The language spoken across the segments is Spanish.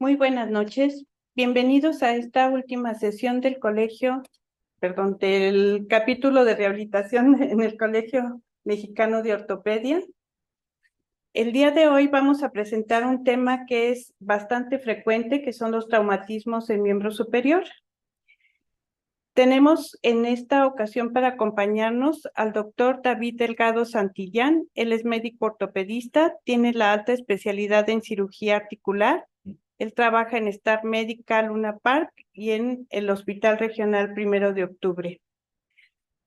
Muy buenas noches. Bienvenidos a esta última sesión del del capítulo de rehabilitación en el Colegio Mexicano de Ortopedia. El día de hoy vamos a presentar un tema que es bastante frecuente, que son los traumatismos en miembro superior. Tenemos en esta ocasión para acompañarnos al doctor David Delgado Santillán. Él es médico ortopedista, tiene la alta especialidad en cirugía articular. Él trabaja en Star Medical Luna Park y en el Hospital Regional 1 de Octubre.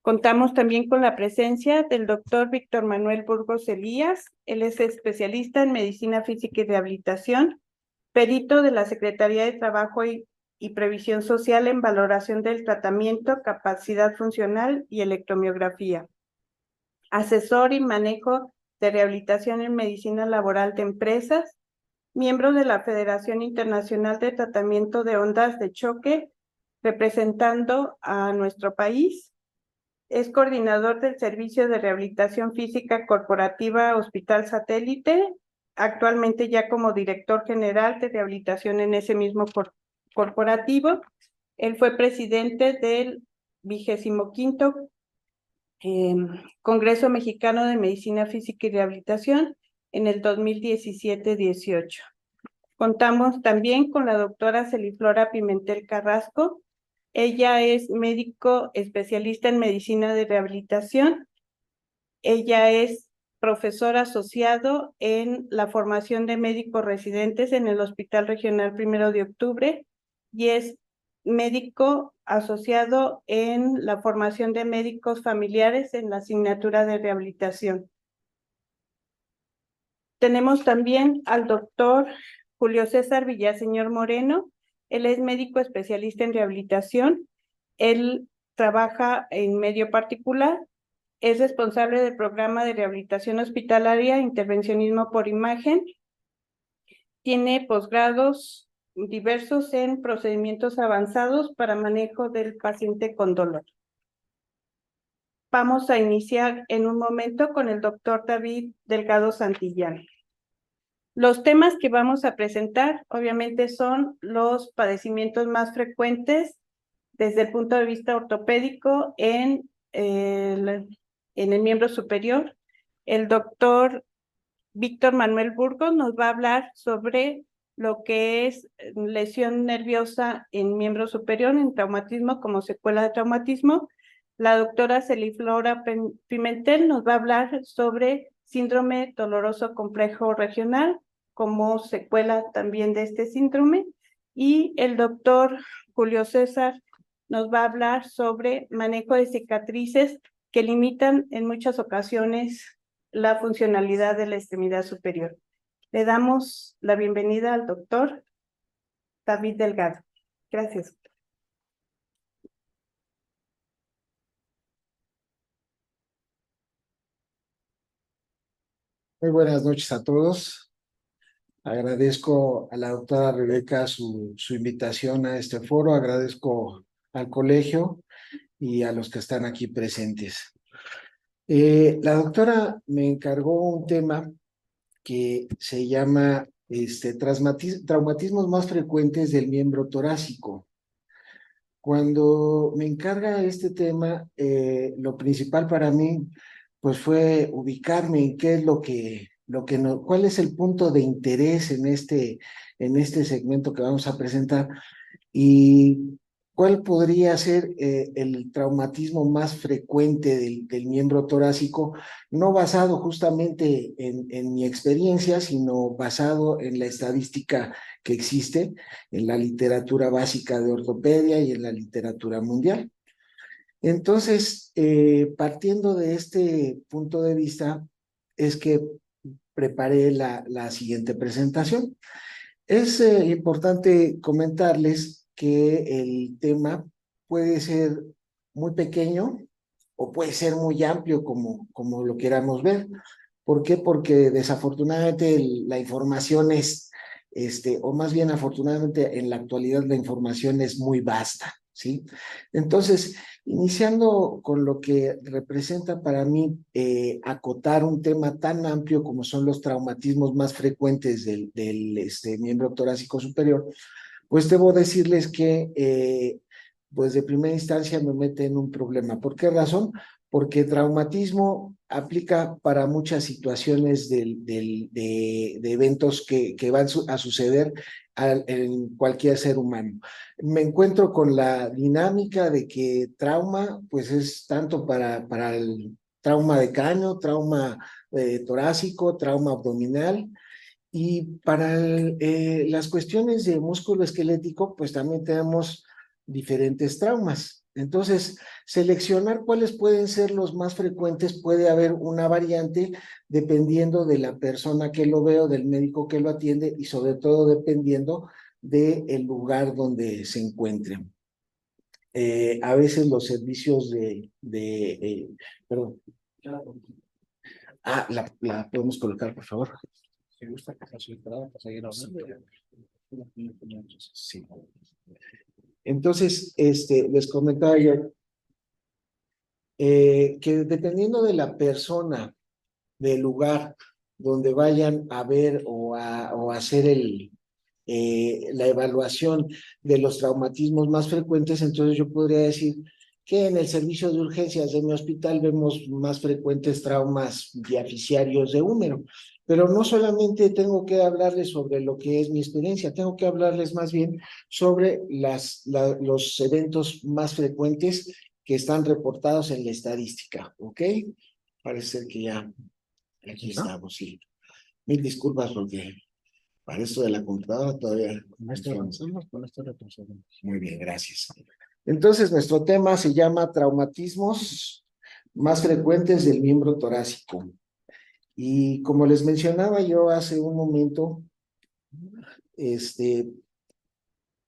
Contamos también con la presencia del doctor Víctor Manuel Burgos Elías. Él es especialista en medicina física y rehabilitación, perito de la Secretaría de Trabajo y Previsión Social en valoración del tratamiento, capacidad funcional y electromiografía. Asesor y manejo de rehabilitación en medicina laboral de empresas, miembro de la Federación Internacional de Tratamiento de Ondas de Choque, representando a nuestro país. Es coordinador del Servicio de Rehabilitación Física Corporativa Hospital Satélite, actualmente ya como director general de rehabilitación en ese mismo corporativo. Él fue presidente del 25º Congreso Mexicano de Medicina Física y Rehabilitación en el 2017-18. Contamos también con la doctora Celiflora Pimentel Carrasco. Ella es médico especialista en medicina de rehabilitación. Ella es profesor asociado en la formación de médicos residentes en el Hospital Regional 1 de Octubre y es médico asociado en la formación de médicos familiares en la asignatura de rehabilitación. Tenemos también al doctor Julio César Villaseñor Moreno. Él es médico especialista en rehabilitación. Él trabaja en medio particular. Es responsable del programa de rehabilitación hospitalaria, intervencionismo por imagen. Tiene posgrados diversos en procedimientos avanzados para manejo del paciente con dolor. Vamos a iniciar en un momento con el doctor David Delgado Santillán. Los temas que vamos a presentar, obviamente, son los padecimientos más frecuentes desde el punto de vista ortopédico en el miembro superior. El doctor Víctor Manuel Burgos nos va a hablar sobre lo que es lesión nerviosa en miembro superior, en traumatismo como secuela de traumatismo. La doctora Celiflora Pimentel nos va a hablar sobre síndrome doloroso complejo regional como secuela también de este síndrome. Y el doctor Julio César nos va a hablar sobre manejo de cicatrices que limitan en muchas ocasiones la funcionalidad de la extremidad superior. Le damos la bienvenida al doctor David Delgado. Gracias. Muy buenas noches a todos. Agradezco a la doctora Rebeca su invitación a este foro. Agradezco al colegio y a los que están aquí presentes. La doctora me encargó un tema que se llama traumatismos más frecuentes del miembro torácico. Cuando me encarga este tema, lo principal para mí pues fue ubicarme en qué es cuál es el punto de interés en este segmento que vamos a presentar y cuál podría ser el traumatismo más frecuente del miembro torácico, no basado justamente en mi experiencia, sino basado en la estadística que existe en la literatura básica de ortopedia y en la literatura mundial. Entonces, partiendo de este punto de vista, es que preparé la siguiente presentación. Es importante comentarles que el tema puede ser muy pequeño o puede ser muy amplio como lo queramos ver. ¿Por qué? Porque desafortunadamente la información es, o más bien afortunadamente en la actualidad la información es muy vasta. ¿sí? Entonces, iniciando con lo que representa para mí acotar un tema tan amplio como son los traumatismos más frecuentes del miembro torácico superior, pues debo decirles que, pues de primera instancia me mete en un problema. ¿Por qué razón? Porque traumatismo aplica para muchas situaciones de eventos que van a suceder en cualquier ser humano. Me encuentro con la dinámica de que trauma, pues es tanto para el trauma de cráneo, trauma torácico, trauma abdominal, y para las cuestiones de músculo esquelético, pues también tenemos diferentes traumas. Entonces, seleccionar cuáles pueden ser los más frecuentes, puede haber una variante dependiendo de la persona que lo ve o del médico que lo atiende y sobre todo dependiendo del lugar donde se encuentren. A veces los servicios perdón. La podemos colocar, por favor. ¿Te gusta que sea filtrada para seguir hablando? Sí. Entonces, les comentaba yo que dependiendo de la persona, del lugar donde vayan a ver o a hacer la evaluación de los traumatismos más frecuentes, entonces yo podría decir que en el servicio de urgencias de mi hospital vemos más frecuentes traumas diaficiarios de húmero, pero no solamente tengo que hablarles sobre lo que es mi experiencia, tengo que hablarles más bien sobre los eventos más frecuentes que están reportados en la estadística, ¿ok? Parece que ya aquí estamos, sí. Mil disculpas porque para esto de la computadora todavía no estoy avanzando, con esto retrocedemos. Muy bien, gracias. Entonces, nuestro tema se llama traumatismos más frecuentes del miembro torácico. Y como les mencionaba yo hace un momento,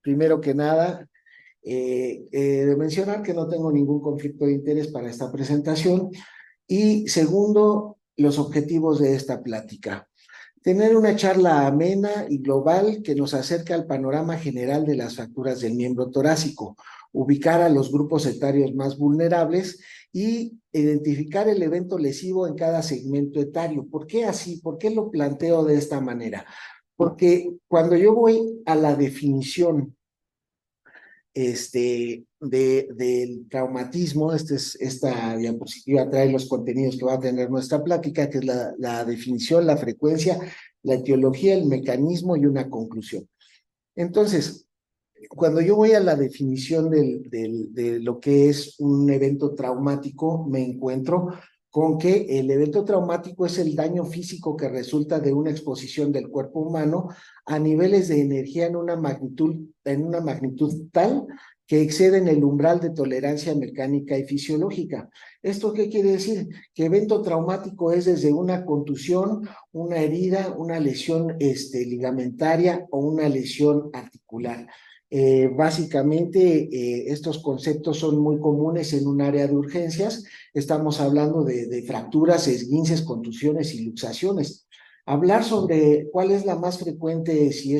primero que nada, de mencionar que no tengo ningún conflicto de interés para esta presentación. Y segundo, los objetivos de esta plática. Tener una charla amena y global que nos acerque al panorama general de las fracturas del miembro torácico, ubicar a los grupos etarios más vulnerables y identificar el evento lesivo en cada segmento etario. ¿Por qué así? ¿Por qué lo planteo de esta manera? Porque cuando yo voy a la definición del traumatismo, esta diapositiva trae los contenidos que va a tener nuestra plática, que es la definición, la frecuencia, la etiología, el mecanismo y una conclusión. Entonces, cuando yo voy a la definición de lo que es un evento traumático, me encuentro con que el evento traumático es el daño físico que resulta de una exposición del cuerpo humano a niveles de energía en una magnitud tal que exceden el umbral de tolerancia mecánica y fisiológica. ¿Esto qué quiere decir? Que evento traumático es desde una contusión, una herida, una lesión ligamentaria o una lesión articular. Básicamente, estos conceptos son muy comunes en un área de urgencias. Estamos hablando de fracturas, esguinces, contusiones y luxaciones. Hablar sobre cuál es la más frecuente, si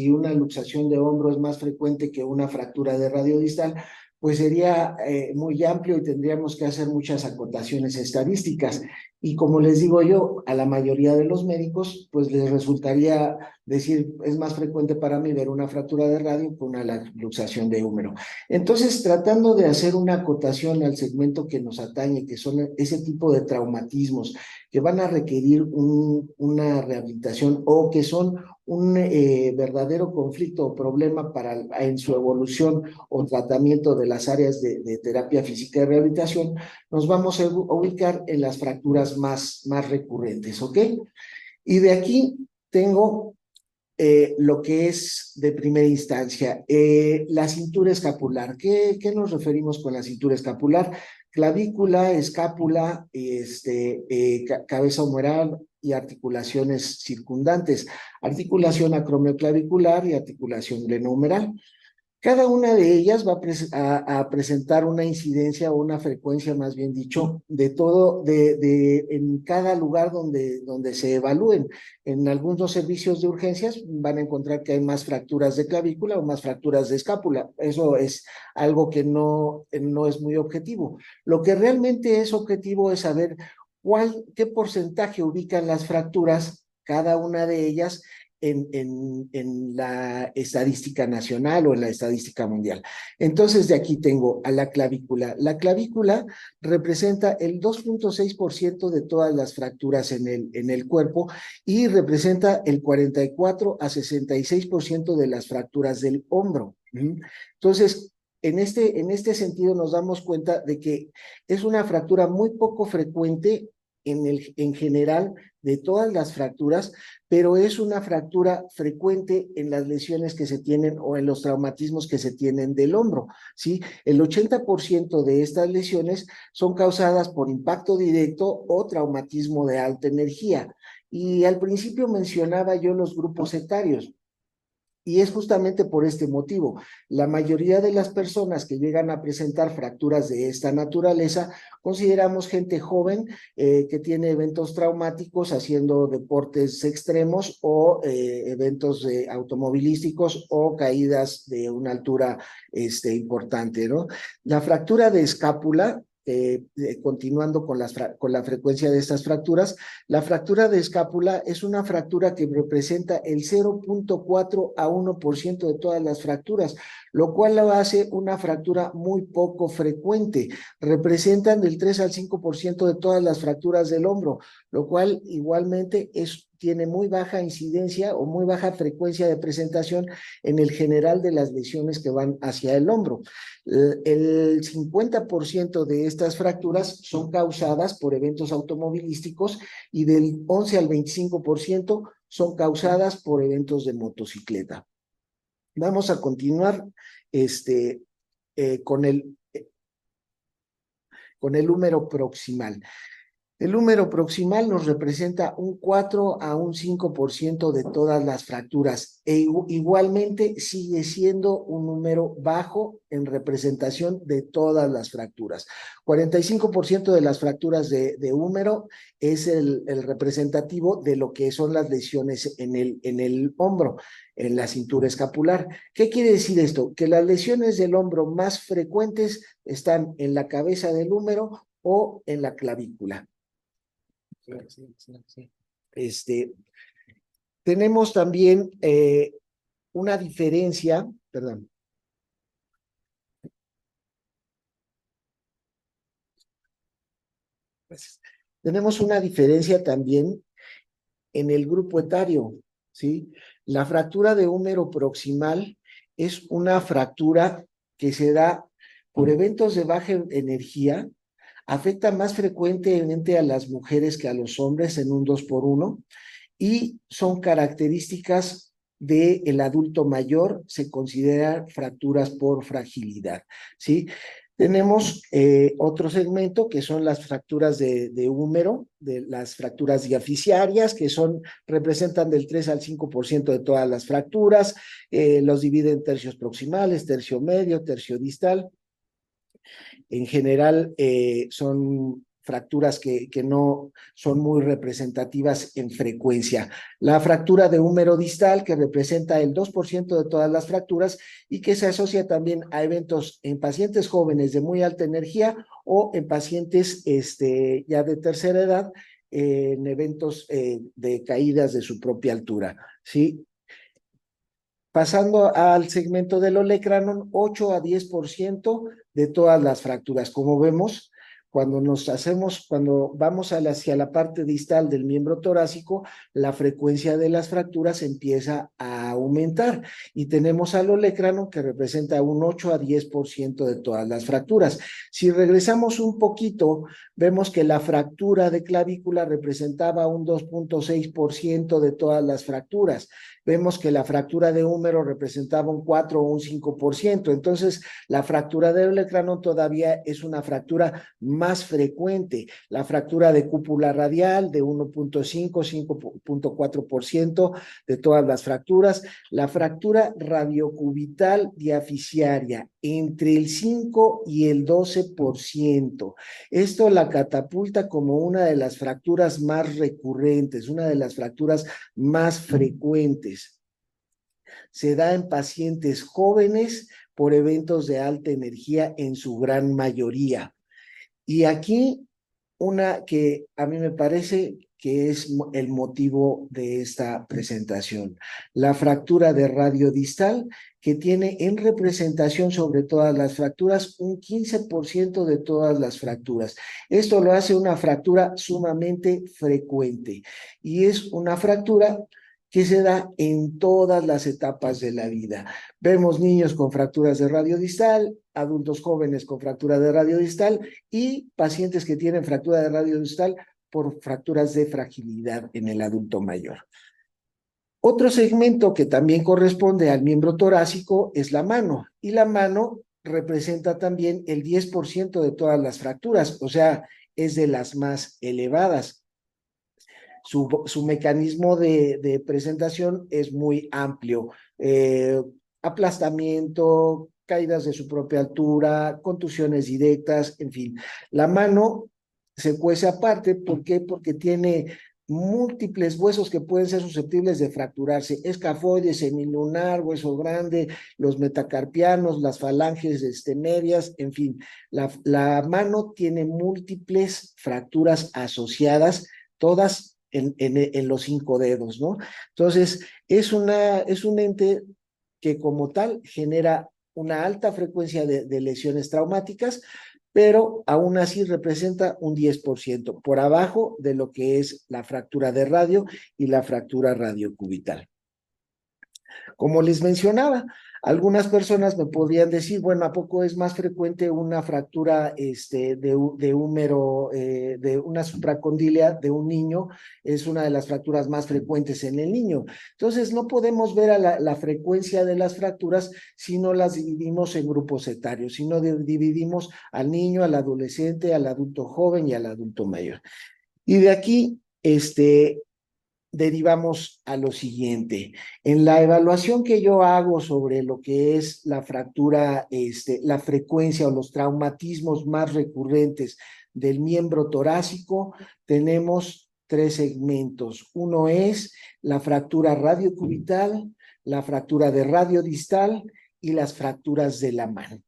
una luxación de hombro es más frecuente que una fractura de radio distal, pues sería muy amplio y tendríamos que hacer muchas acotaciones estadísticas. Y como les digo yo, a la mayoría de los médicos, pues les resultaría decir, es más frecuente para mí ver una fractura de radio que una luxación de húmero. Entonces, tratando de hacer una acotación al segmento que nos atañe, que son ese tipo de traumatismos que van a requerir una rehabilitación o que son un verdadero conflicto o problema en su evolución o tratamiento de las áreas de terapia física y rehabilitación, nos vamos a ubicar en las fracturas más recurrentes, ¿ok? Y de aquí tengo lo que es de primera instancia, la cintura escapular. ¿Qué nos referimos con la cintura escapular? Clavícula, escápula, cabeza humeral y articulaciones circundantes. Articulación acromioclavicular y articulación glenohumeral. Cada una de ellas va a presentar una incidencia o una frecuencia, más bien dicho, de todo, en cada lugar donde se evalúen. En algunos servicios de urgencias van a encontrar que hay más fracturas de clavícula o más fracturas de escápula. Eso es algo que no es muy objetivo. Lo que realmente es objetivo es saber qué porcentaje ubican las fracturas, cada una de ellas, en la estadística nacional o en la estadística mundial. Entonces, de aquí tengo a la clavícula. La clavícula representa el 2.6% de todas las fracturas en el cuerpo y representa el 44 a 66% de las fracturas del hombro. Entonces, en este sentido nos damos cuenta de que es una fractura muy poco frecuente en general de todas las fracturas, pero es una fractura frecuente en las lesiones que se tienen o en los traumatismos que se tienen del hombro, ¿sí? El 80% de estas lesiones son causadas por impacto directo o traumatismo de alta energía. Y al principio mencionaba yo los grupos etarios. Y es justamente por este motivo. La mayoría de las personas que llegan a presentar fracturas de esta naturaleza, consideramos gente joven que tiene eventos traumáticos haciendo deportes extremos o eventos automovilísticos o caídas de una altura importante, ¿no? La fractura de escápula, continuando con la frecuencia de estas fracturas, la fractura de escápula es una fractura que representa el 0.4 a 1% de todas las fracturas, lo cual lo hace una fractura muy poco frecuente. Representan del 3 al 5% de todas las fracturas del hombro, lo cual igualmente tiene muy baja incidencia o muy baja frecuencia de presentación en el general de las lesiones que van hacia el hombro. El 50% de estas fracturas son causadas por eventos automovilísticos y del 11 al 25% son causadas por eventos de motocicleta. Vamos a continuar con el húmero proximal. El húmero proximal nos representa un 4 a un 5% de todas las fracturas e igualmente sigue siendo un número bajo en representación de todas las fracturas. 45% de las fracturas de húmero es el representativo de lo que son las lesiones en el hombro, en la cintura escapular. ¿Qué quiere decir esto? Que las lesiones del hombro más frecuentes están en la cabeza del húmero o en la clavícula. Tenemos también una diferencia, perdón. Tenemos una diferencia también en el grupo etario, ¿sí? La fractura de húmero proximal es una fractura que se da por eventos de baja energía. Afecta más frecuentemente a las mujeres que a los hombres en un 2x1 y son características del adulto mayor, se consideran fracturas por fragilidad, ¿sí? Tenemos otro segmento que son las fracturas de húmero, de las fracturas diaficiarias, que representan del 3 al 5% de todas las fracturas, los dividen en tercios proximales, tercio medio, tercio distal. En general son fracturas que no son muy representativas en frecuencia. La fractura de húmero distal, que representa el 2% de todas las fracturas y que se asocia también a eventos en pacientes jóvenes de muy alta energía o en pacientes ya de tercera edad, en eventos de caídas de su propia altura, ¿sí? Pasando al segmento del olecranon, 8 a 10% de todas las fracturas. Como vemos, cuando vamos hacia la parte distal del miembro torácico, la frecuencia de las fracturas empieza a aumentar y tenemos al olecranon que representa un 8 a 10% de todas las fracturas. Si regresamos un poquito, vemos que la fractura de clavícula representaba un 2.6% de todas las fracturas. Vemos que la fractura de húmero representaba un 4 o un 5%. Entonces, la fractura del olecranon todavía es una fractura más más frecuente. La fractura de cúpula radial de 1.5, 5.4% de todas las fracturas. La fractura radiocubital diaficiaria entre el 5 y el 12%. Esto la catapulta como una de las fracturas más recurrentes, una de las fracturas más frecuentes. Se da en pacientes jóvenes por eventos de alta energía en su gran mayoría. Y aquí una que a mí me parece que es el motivo de esta presentación, la fractura de radio distal, que tiene en representación sobre todas las fracturas un 15% de todas las fracturas. Esto lo hace una fractura sumamente frecuente y es una fractura que se da en todas las etapas de la vida. Vemos niños con fracturas de radio distal, adultos jóvenes con fractura de radio distal y pacientes que tienen fractura de radio distal por fracturas de fragilidad en el adulto mayor. Otro segmento que también corresponde al miembro torácico es la mano, y la mano representa también el 10% de todas las fracturas, o sea, es de las más elevadas. Su mecanismo de presentación es muy amplio. Aplastamiento, caídas de su propia altura, contusiones directas, en fin. La mano se cuece aparte, ¿por qué? Porque tiene múltiples huesos que pueden ser susceptibles de fracturarse, escafoide, semilunar, hueso grande, los metacarpianos, las falanges medias, en fin, la mano tiene múltiples fracturas asociadas, todas en los 5 dedos, ¿no? Entonces, es un ente que como tal genera una alta frecuencia de lesiones traumáticas, pero aún así representa un 10%, por abajo de lo que es la fractura de radio y la fractura radiocubital. Como les mencionaba, algunas personas me podrían decir, bueno, ¿a poco es más frecuente una fractura de húmero, de una supracondilia de un niño? Es una de las fracturas más frecuentes en el niño. Entonces, no podemos ver a la frecuencia de las fracturas si no las dividimos en grupos etarios, si no dividimos al niño, al adolescente, al adulto joven y al adulto mayor. Y de aquí, derivamos a lo siguiente. En la evaluación que yo hago sobre lo que es la fractura, la frecuencia o los traumatismos más recurrentes del miembro torácico, tenemos 3 segmentos. Uno es la fractura radiocubital, la fractura de radio distal y las fracturas de la mano.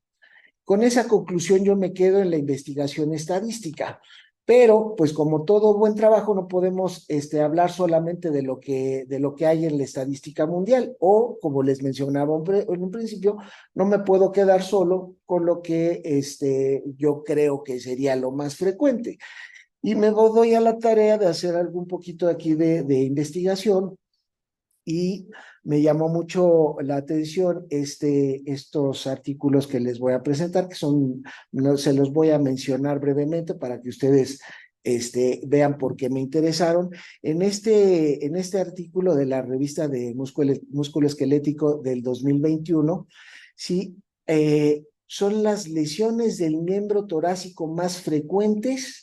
Con esa conclusión yo me quedo en la investigación estadística. Pero, pues como todo buen trabajo, no podemos hablar solamente de lo que hay en la estadística mundial, o como les mencionaba en un principio, no me puedo quedar solo con lo que yo creo que sería lo más frecuente. Y me doy a la tarea de hacer algún poquito aquí de investigación, y me llamó mucho la atención estos artículos que les voy a presentar, que se los voy a mencionar brevemente para que ustedes vean por qué me interesaron. En este artículo de la revista de Músculo Esquelético del 2021, sí, son las lesiones del miembro torácico más frecuentes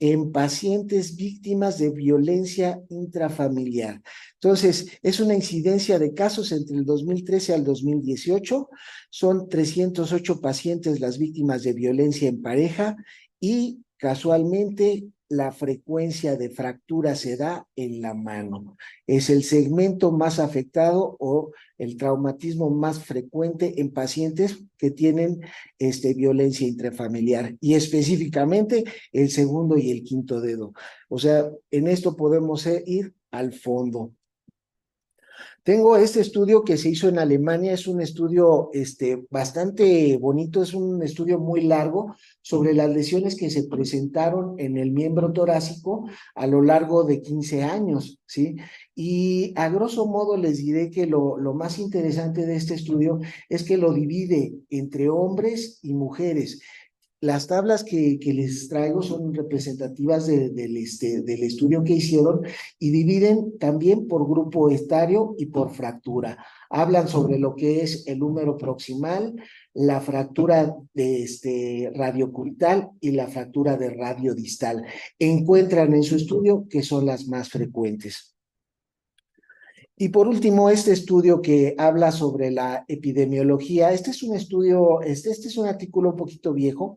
en pacientes víctimas de violencia intrafamiliar. Entonces, es una incidencia de casos entre el 2013 al 2018, son 308 pacientes las víctimas de violencia en pareja y casualmente la frecuencia de fractura se da en la mano. Es el segmento más afectado o el traumatismo más frecuente en pacientes que tienen violencia intrafamiliar, y específicamente el segundo y el quinto dedo. O sea, en esto podemos ir al fondo. Tengo este estudio que se hizo en Alemania, es un estudio bastante bonito, es un estudio muy largo sobre las lesiones que se presentaron en el miembro torácico a lo largo de 15 años, ¿sí? Y a grosso modo les diré que lo más interesante de este estudio es que lo divide entre hombres y mujeres. las tablas que les traigo son representativas del estudio que hicieron y dividen también por grupo etario y por fractura. Hablan sobre lo que es el húmero proximal, la fractura de radiocubital y la fractura de radiodistal. Encuentran en su estudio que son las más frecuentes. Y por último, este estudio que habla sobre la epidemiología. Este es un estudio, este es un artículo un poquito viejo,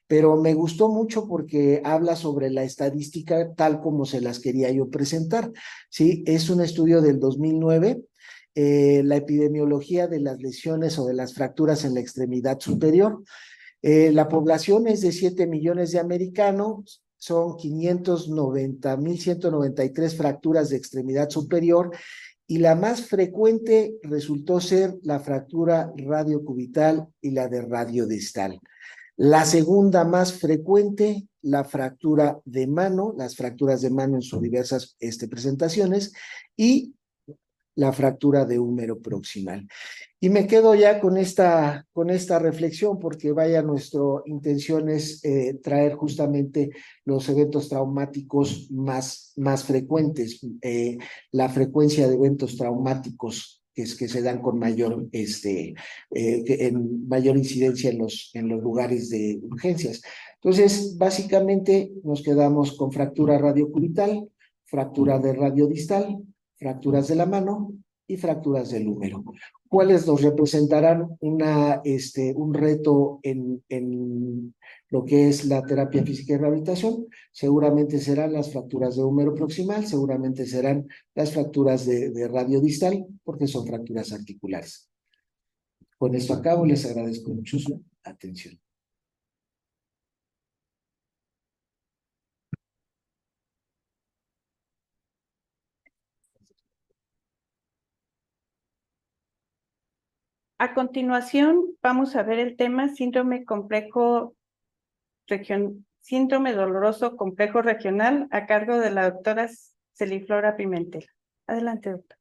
pero me gustó mucho porque habla sobre la estadística tal como se las quería yo presentar. Sí, es un estudio del 2009, la epidemiología de las lesiones o de las fracturas en la extremidad superior. La población es de 7 millones de americanos, son 590,193 fracturas de extremidad superior y la más frecuente resultó ser la fractura radiocubital y la de radiodistal. La segunda más frecuente, la fractura de mano, las fracturas de mano en sus diversas presentaciones, y la fractura de húmero proximal. Y me quedo ya con esta reflexión, porque vaya, nuestra intención es traer justamente los eventos traumáticos más frecuentes, la frecuencia de eventos traumáticos que se dan con mayor, en mayor incidencia en los lugares de urgencias. Entonces, básicamente nos quedamos con fractura radiocubital, fractura de radiodistal, fracturas de la mano y fracturas del húmero. ¿Cuáles nos representarán un reto en lo que es la terapia física y rehabilitación? Seguramente serán las fracturas de húmero proximal, seguramente serán las fracturas de radiodistal, porque son fracturas articulares. Con esto acabo, les agradezco mucho su atención. A continuación, vamos a ver el tema síndrome doloroso complejo regional a cargo de la doctora Celiflora Pimentel. Adelante, doctora.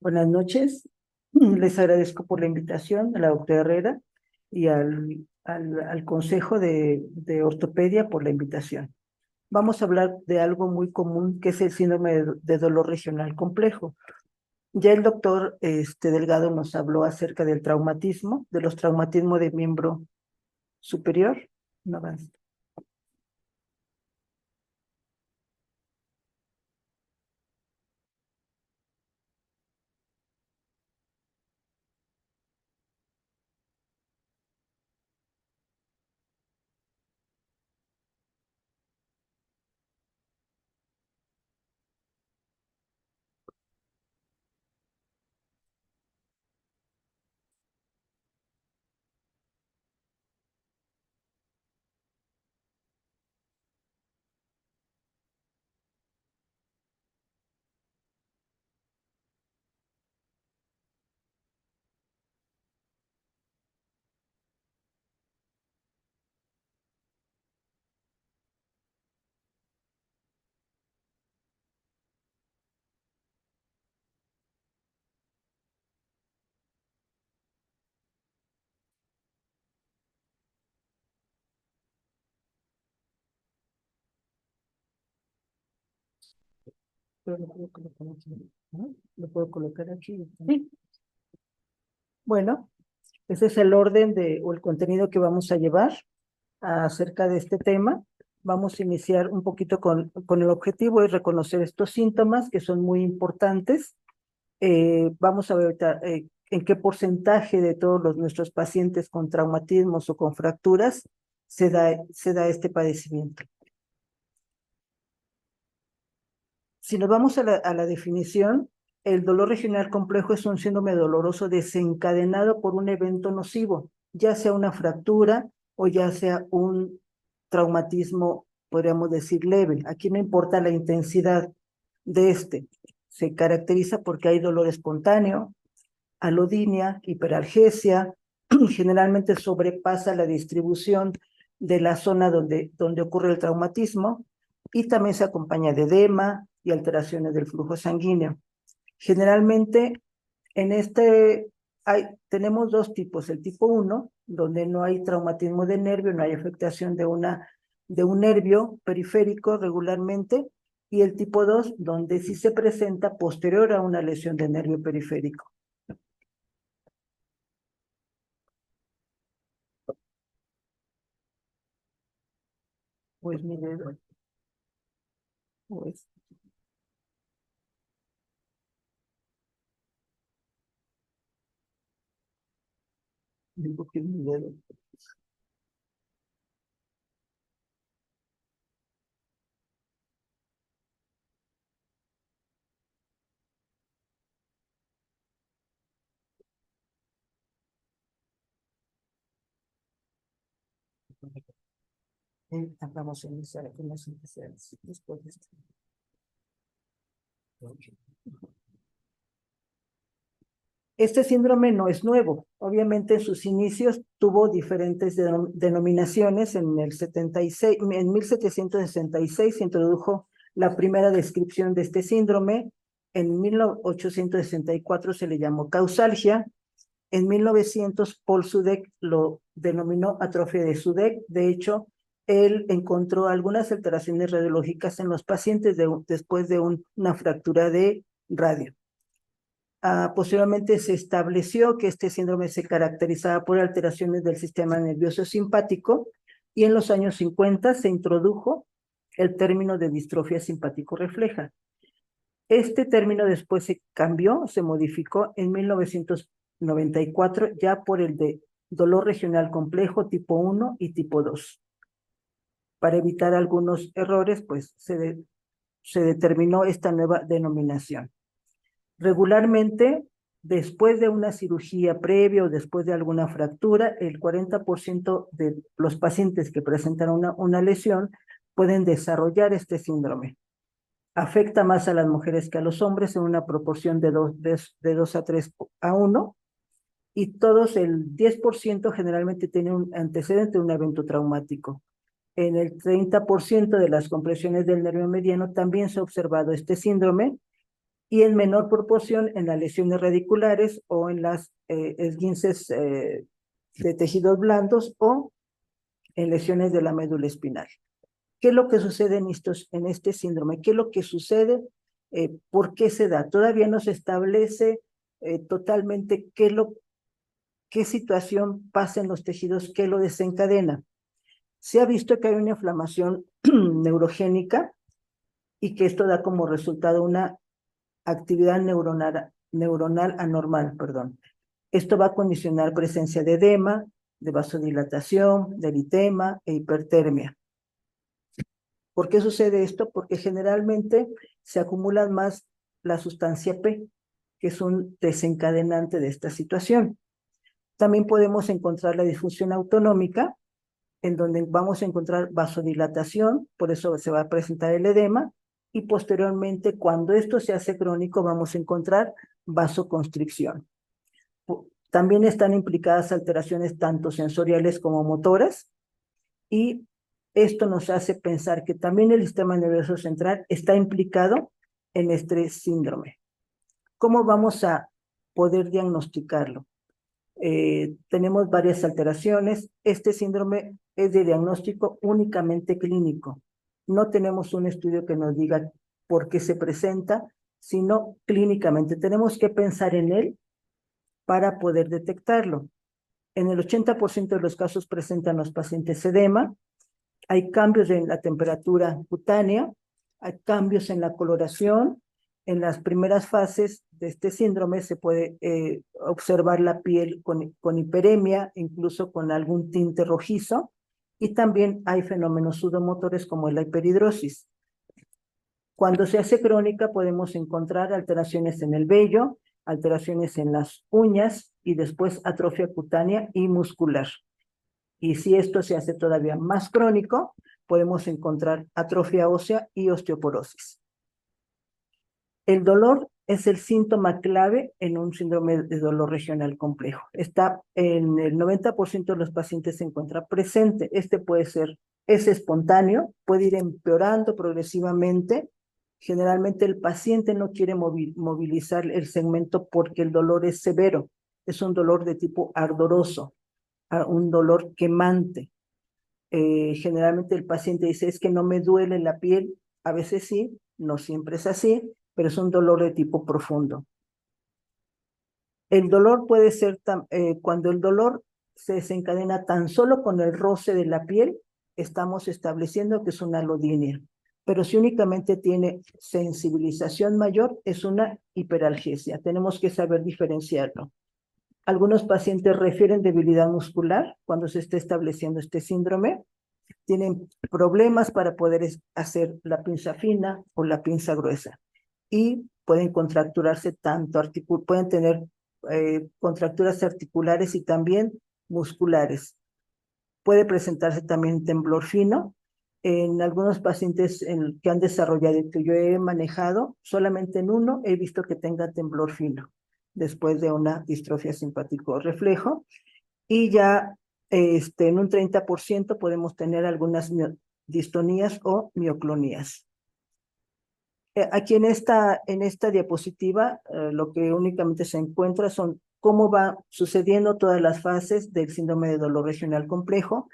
Buenas noches, les agradezco por la invitación a la doctora Herrera y al Consejo de Ortopedia por la invitación. Vamos a hablar de algo muy común que es el síndrome de dolor regional complejo. Ya el doctor Delgado nos habló acerca del traumatismo, de los traumatismos de miembro superior. No avanza. Pero lo puedo colocar aquí, ¿no? Lo puedo colocar aquí. Sí. Bueno, ese es el orden o el contenido que vamos a llevar acerca de este tema. Vamos a iniciar un poquito con el objetivo de reconocer estos síntomas que son muy importantes. Vamos a ver ahorita, en qué porcentaje de todos nuestros pacientes con traumatismos o con fracturas se da este padecimiento. Si nos vamos a la definición, el dolor regional complejo es un síndrome doloroso desencadenado por un evento nocivo, ya sea una fractura o ya sea un traumatismo, podríamos decir, leve. Aquí no importa la intensidad de este. Se caracteriza porque hay dolor espontáneo, alodinia, hiperalgesia, generalmente sobrepasa la distribución de la zona donde ocurre el traumatismo y también se acompaña de edema y alteraciones del flujo sanguíneo. Generalmente tenemos dos tipos, el tipo 1, donde no hay traumatismo de nervio, no hay afectación de un nervio periférico regularmente, y el tipo 2, donde sí se presenta posterior a una lesión de nervio periférico. Pues mi dedo. Pues. Digo que es mi dedo. Vamos a iniciar aquí las antecedentes después de esto. Este síndrome no es nuevo. Obviamente en sus inicios tuvo diferentes denominaciones. En 1766 se introdujo la primera descripción de este síndrome. En 1864 se le llamó causalgia. En 1900 Paul Sudeck lo denominó atrofia de Sudeck. De hecho, él encontró algunas alteraciones radiológicas en los pacientes después de una fractura de radio. Posteriormente se estableció que este síndrome se caracterizaba por alteraciones del sistema nervioso simpático y en los años 50 se introdujo el término de distrofia simpático-refleja. Este término después se cambió, se modificó en 1994 ya por el de dolor regional complejo tipo 1 y tipo 2. Para evitar algunos errores, pues se determinó esta nueva denominación. Regularmente, después de una cirugía previa o después de alguna fractura, el 40% de los pacientes que presentan una lesión pueden desarrollar este síndrome. Afecta más a las mujeres que a los hombres en una proporción de 2 a 3 a 1, y todos, el 10% generalmente tiene un antecedente de un evento traumático. En el 30% de las compresiones del nervio mediano también se ha observado este síndrome, y en menor proporción en las lesiones radiculares o en las esguinces de tejidos blandos o en lesiones de la médula espinal. ¿Qué es lo que sucede en este síndrome? ¿Qué es lo que sucede? ¿Por qué se da? Todavía no se establece totalmente qué situación pasa en los tejidos, qué lo desencadena. Se ha visto que hay una inflamación neurogénica y que esto da como resultado una actividad neuronal anormal, perdón. Esto va a condicionar presencia de edema, de vasodilatación, de eritema e hipertermia. ¿Por qué sucede esto? Porque generalmente se acumula más la sustancia P, que es un desencadenante de esta situación. También podemos encontrar la disfunción autonómica, en donde vamos a encontrar vasodilatación, por eso se va a presentar el edema, y posteriormente, cuando esto se hace crónico, vamos a encontrar vasoconstricción. También están implicadas alteraciones tanto sensoriales como motoras, y esto nos hace pensar que también el sistema nervioso central está implicado en este síndrome. ¿Cómo vamos a poder diagnosticarlo? Tenemos varias alteraciones. Este síndrome es de diagnóstico únicamente clínico. No tenemos un estudio que nos diga por qué se presenta, sino clínicamente. Tenemos que pensar en él para poder detectarlo. En el 80% de los casos presentan los pacientes edema, Hay cambios en la temperatura cutánea, hay cambios en la coloración. En las primeras fases de este síndrome se puede observar la piel con hiperemia, incluso con algún tinte rojizo, y también hay fenómenos sudomotores como la hiperhidrosis. Cuando se hace crónica podemos encontrar alteraciones en el vello, alteraciones en las uñas y después atrofia cutánea y muscular. Y si esto se hace todavía más crónico, podemos encontrar atrofia ósea y osteoporosis. El dolor es el síntoma clave en un síndrome de dolor regional complejo. Está en el 90% de los pacientes se encuentra presente. Es espontáneo, puede ir empeorando progresivamente. Generalmente el paciente no quiere movilizar el segmento porque el dolor es severo. Es un dolor de tipo ardoroso, un dolor quemante. Generalmente el paciente dice, es que no me duele la piel. A veces sí, no siempre es así, pero es un dolor de tipo profundo. El dolor puede ser, cuando el dolor se desencadena tan solo con el roce de la piel, estamos estableciendo que es una alodinia. Pero si únicamente tiene sensibilización mayor, es una hiperalgesia. Tenemos que saber diferenciarlo. Algunos pacientes refieren debilidad muscular cuando se está estableciendo este síndrome. Tienen problemas para poder hacer la pinza fina o la pinza gruesa. Y pueden contracturarse pueden tener contracturas articulares y también musculares. Puede presentarse también temblor fino. En algunos pacientes que han desarrollado y que yo he manejado, solamente en uno he visto que tenga temblor fino, después de una distrofia simpático reflejo. Y ya en un 30% podemos tener algunas distonías o mioclonías. Aquí en esta diapositiva, lo que únicamente se encuentra son cómo va sucediendo todas las fases del síndrome de dolor regional complejo.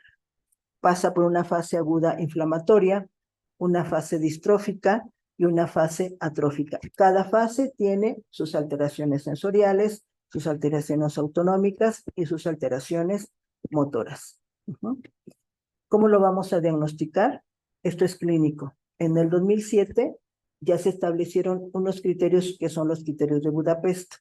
Pasa por una fase aguda inflamatoria, una fase distrófica y una fase atrófica. Cada fase tiene sus alteraciones sensoriales, sus alteraciones autonómicas y sus alteraciones motoras. ¿Cómo lo vamos a diagnosticar? Esto es clínico. En el 2007 ya se establecieron unos criterios que son los criterios de Budapest.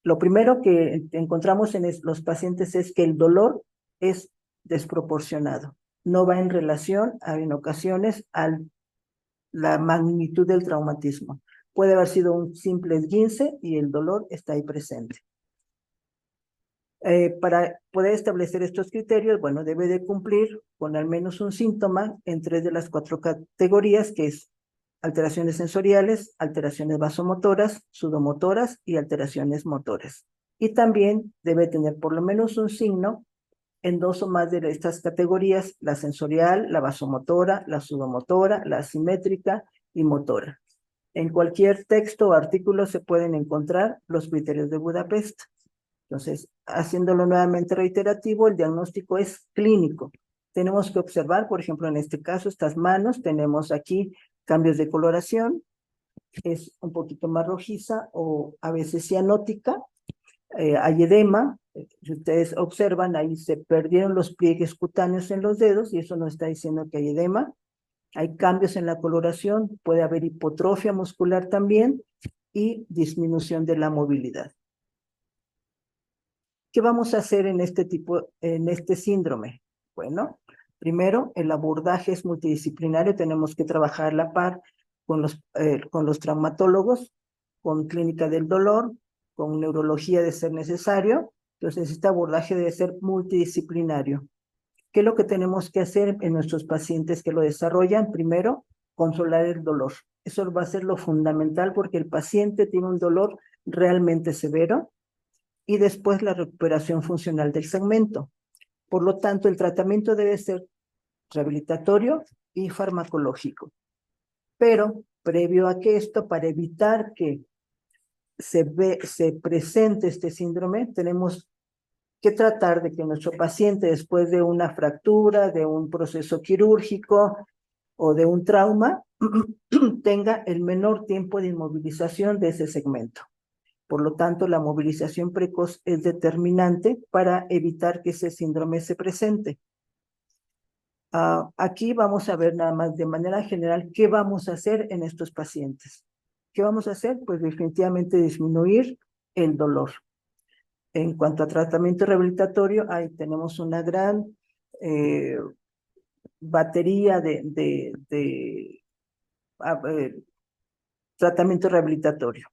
Lo primero que encontramos en los pacientes es que el dolor es desproporcionado. No va en relación, en ocasiones, a la magnitud del traumatismo. Puede haber sido un simple esguince y el dolor está ahí presente. Para poder establecer estos criterios, bueno, debe de cumplir con al menos un síntoma en 3 de las 4 categorías, que es alteraciones sensoriales, alteraciones vasomotoras, sudomotoras y alteraciones motoras. Y también debe tener por lo menos un signo en 2 o más de estas categorías: la sensorial, la vasomotora, la sudomotora, la asimétrica y motora. En cualquier texto o artículo se pueden encontrar los criterios de Budapest. Entonces, haciéndolo nuevamente reiterativo, el diagnóstico es clínico. Tenemos que observar, por ejemplo, en este caso, estas manos, tenemos aquí cambios de coloración, es un poquito más rojiza o a veces cianótica, hay edema. Si ustedes observan, ahí se perdieron los pliegues cutáneos en los dedos y eso nos está diciendo que hay edema. Hay cambios en la coloración, puede haber hipotrofia muscular también y disminución de la movilidad. ¿Qué vamos a hacer en este síndrome? Bueno, primero, el abordaje es multidisciplinario, tenemos que trabajar a la par con los traumatólogos, con clínica del dolor, con neurología de ser necesario. Entonces, este abordaje debe ser multidisciplinario. ¿Qué es lo que tenemos que hacer en nuestros pacientes que lo desarrollan? Primero, controlar el dolor. Eso va a ser lo fundamental porque el paciente tiene un dolor realmente severo. Y después la recuperación funcional del segmento. Por lo tanto, el tratamiento debe ser rehabilitatorio y farmacológico. Pero, previo a que esto, para evitar que se presente este síndrome, tenemos que tratar de que nuestro paciente, después de una fractura, de un proceso quirúrgico o de un trauma, tenga el menor tiempo de inmovilización de ese segmento. Por lo tanto, la movilización precoz es determinante para evitar que ese síndrome se presente. Aquí vamos a ver nada más de manera general qué vamos a hacer en estos pacientes. ¿Qué vamos a hacer? Pues definitivamente disminuir el dolor. En cuanto a tratamiento rehabilitatorio, ahí tenemos una gran batería de tratamiento rehabilitatorio.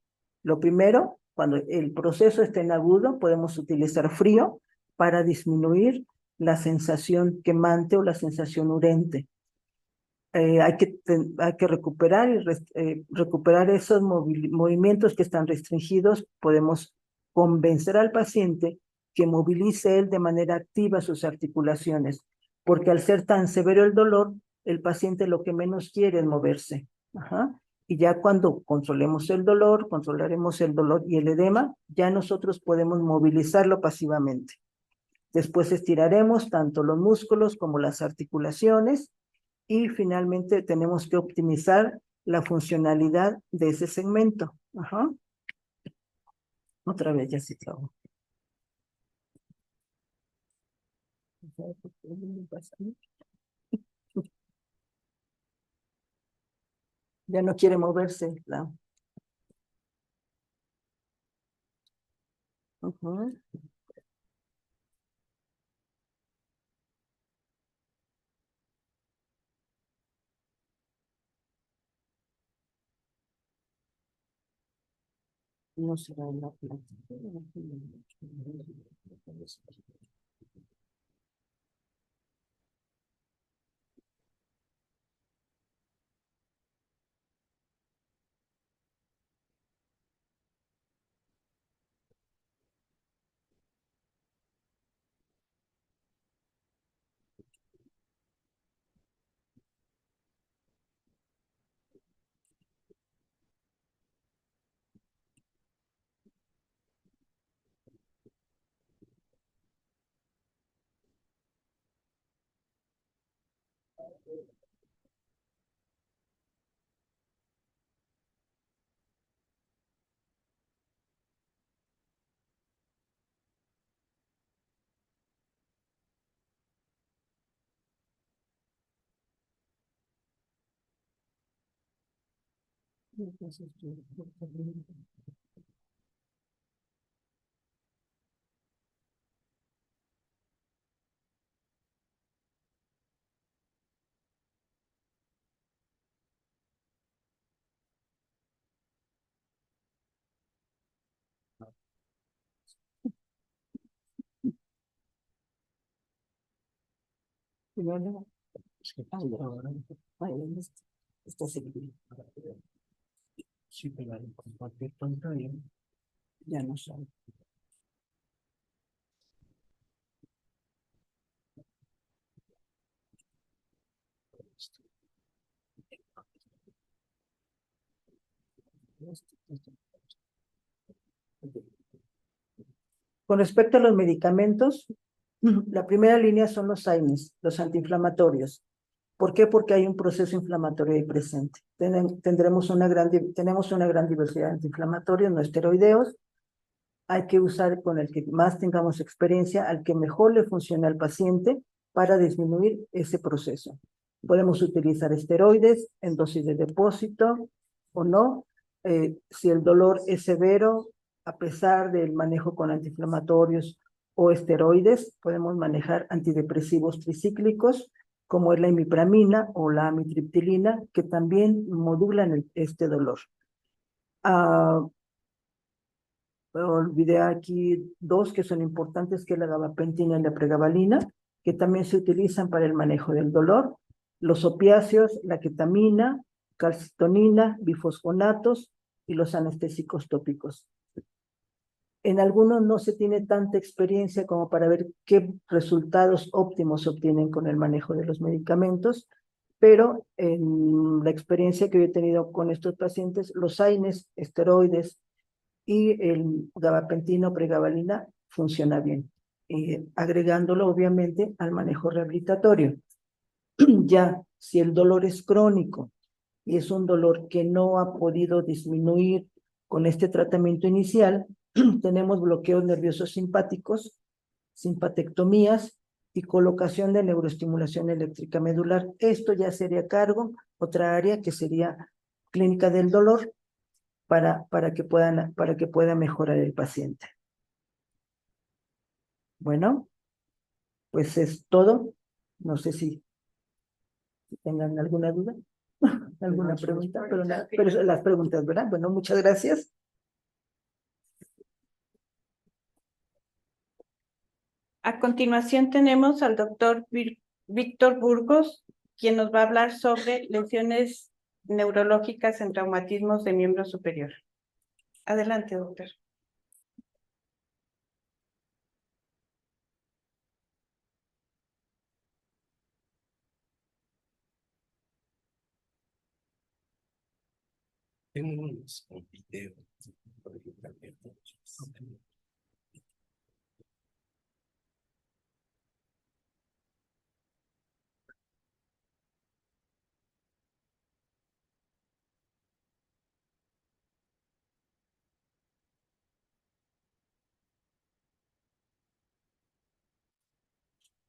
Lo primero, cuando el proceso está en agudo, podemos utilizar frío para disminuir la sensación quemante o la sensación urente. Hay que recuperar recuperar esos movimientos que están restringidos. Podemos convencer al paciente que movilice él de manera activa sus articulaciones, porque al ser tan severo el dolor, el paciente lo que menos quiere es moverse. Ajá. Y ya cuando controlaremos el dolor y el edema, ya nosotros podemos movilizarlo pasivamente. Después estiraremos tanto los músculos como las articulaciones y finalmente tenemos que optimizar la funcionalidad de ese segmento. Ajá. Otra vez, ya sí, claro. Ya no quiere moverse, claro. Uh-huh. No será la plática. Está seguido. Sí, pero compartir pantalla ya no sabe. Con respecto a los medicamentos, la primera línea son los AINES, los antiinflamatorios. ¿Por qué? Porque hay un proceso inflamatorio ahí presente. Tenemos una gran diversidad de antiinflamatorios no esteroideos. Hay que usar con el que más tengamos experiencia, al que mejor le funcione al paciente para disminuir ese proceso. Podemos utilizar esteroides en dosis de depósito o no. Si el dolor es severo, a pesar del manejo con antiinflamatorios o esteroides, podemos manejar antidepresivos tricíclicos, como es la imipramina o la amitriptilina, que también modulan este dolor. Olvidé aquí dos que son importantes, que es la gabapentina y la pregabalina, que también se utilizan para el manejo del dolor. Los opiáceos, la ketamina, calcitonina, bifosfonatos y los anestésicos tópicos. En algunos no se tiene tanta experiencia como para ver qué resultados óptimos se obtienen con el manejo de los medicamentos, pero en la experiencia que yo he tenido con estos pacientes, los AINES, esteroides y el gabapentino pregabalina funciona bien, agregándolo obviamente al manejo rehabilitatorio. Ya, si el dolor es crónico y es un dolor que no ha podido disminuir con este tratamiento inicial, tenemos bloqueos nerviosos simpáticos, simpatectomías y colocación de neuroestimulación eléctrica medular. Esto ya sería a cargo, otra área que sería clínica del dolor para que pueda mejorar el paciente. Bueno, pues es todo. No sé si tengan alguna duda, alguna pregunta, pero las preguntas, ¿verdad? Bueno, muchas gracias. A continuación tenemos al doctor Víctor Burgos, quien nos va a hablar sobre lesiones neurológicas en traumatismos de miembro superior. Adelante, doctor. Tengo unos videos.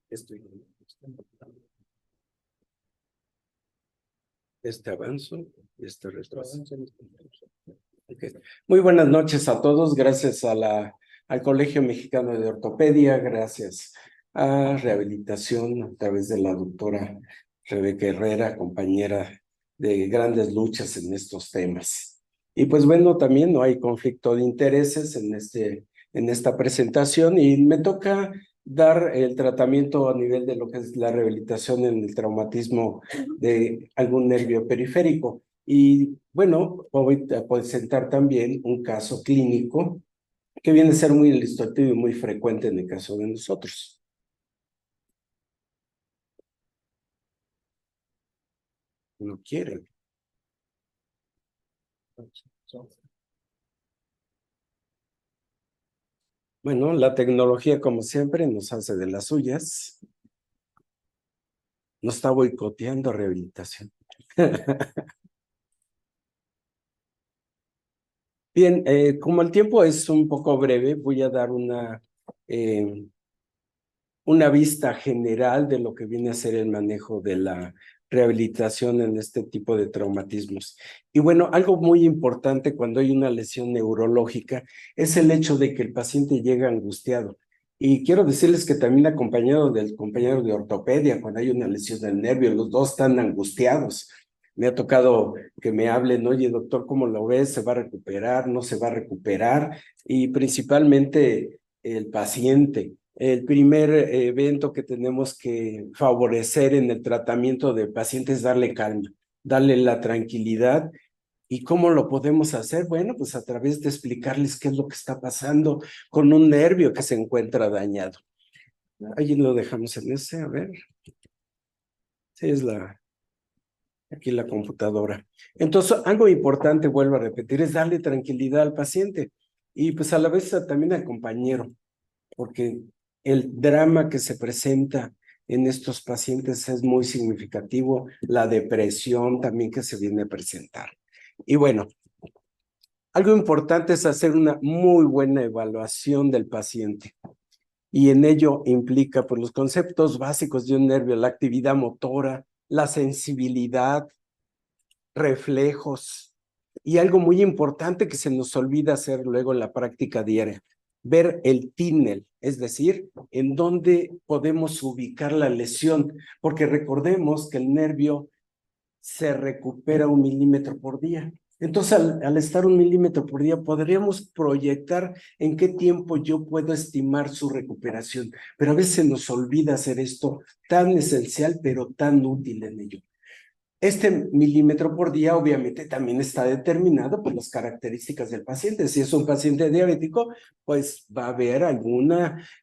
Estoy este avanzo, este retroceso. Okay. Muy buenas noches a todos. Gracias al Colegio Mexicano de Ortopedia, gracias a Rehabilitación a través de la doctora Rebeca Herrera, compañera de grandes luchas en estos temas. Y pues bueno, también no hay conflicto de intereses en esta presentación y me toca dar el tratamiento a nivel de lo que es la rehabilitación en el traumatismo de algún nervio periférico. Y bueno, voy a presentar también un caso clínico que viene a ser muy ilustrativo y muy frecuente en el caso de nosotros. No quieren. Bueno, la tecnología, como siempre, nos hace de las suyas. Nos está boicoteando rehabilitación. Bien, como el tiempo es un poco breve, voy a dar una vista general de lo que viene a ser el manejo de la rehabilitación en este tipo de traumatismos. Y bueno, algo muy importante cuando hay una lesión neurológica es el hecho de que el paciente llega angustiado. Y quiero decirles que también acompañado del compañero de ortopedia, cuando hay una lesión del nervio, los dos están angustiados. Me ha tocado que me hablen, oye, doctor, ¿cómo lo ves? ¿Se va a recuperar? ¿No se va a recuperar? Y principalmente el paciente. El primer evento que tenemos que favorecer en el tratamiento del paciente es darle calma, darle la tranquilidad. ¿Y cómo lo podemos hacer? Bueno, pues a través de explicarles qué es lo que está pasando con un nervio que se encuentra dañado. Allí lo dejamos en ese, a ver. Sí, es aquí la computadora. Entonces, algo importante, vuelvo a repetir, es darle tranquilidad al paciente y pues a la vez también al compañero, porque el drama que se presenta en estos pacientes es muy significativo, la depresión también que se viene a presentar. Y bueno, algo importante es hacer una muy buena evaluación del paciente. Y en ello implica pues, los conceptos básicos de un nervio, la actividad motora, la sensibilidad, reflejos. Y algo muy importante que se nos olvida hacer luego en la práctica diaria, ver el túnel, es decir, en dónde podemos ubicar la lesión, porque recordemos que el nervio se recupera 1 milímetro por día. Entonces, al estar 1 milímetro por día, podríamos proyectar en qué tiempo yo puedo estimar su recuperación, pero a veces se nos olvida hacer esto tan esencial, pero tan útil en ello. Este milímetro por día obviamente también está determinado por las características del paciente. Si es un paciente diabético, pues va a haber algún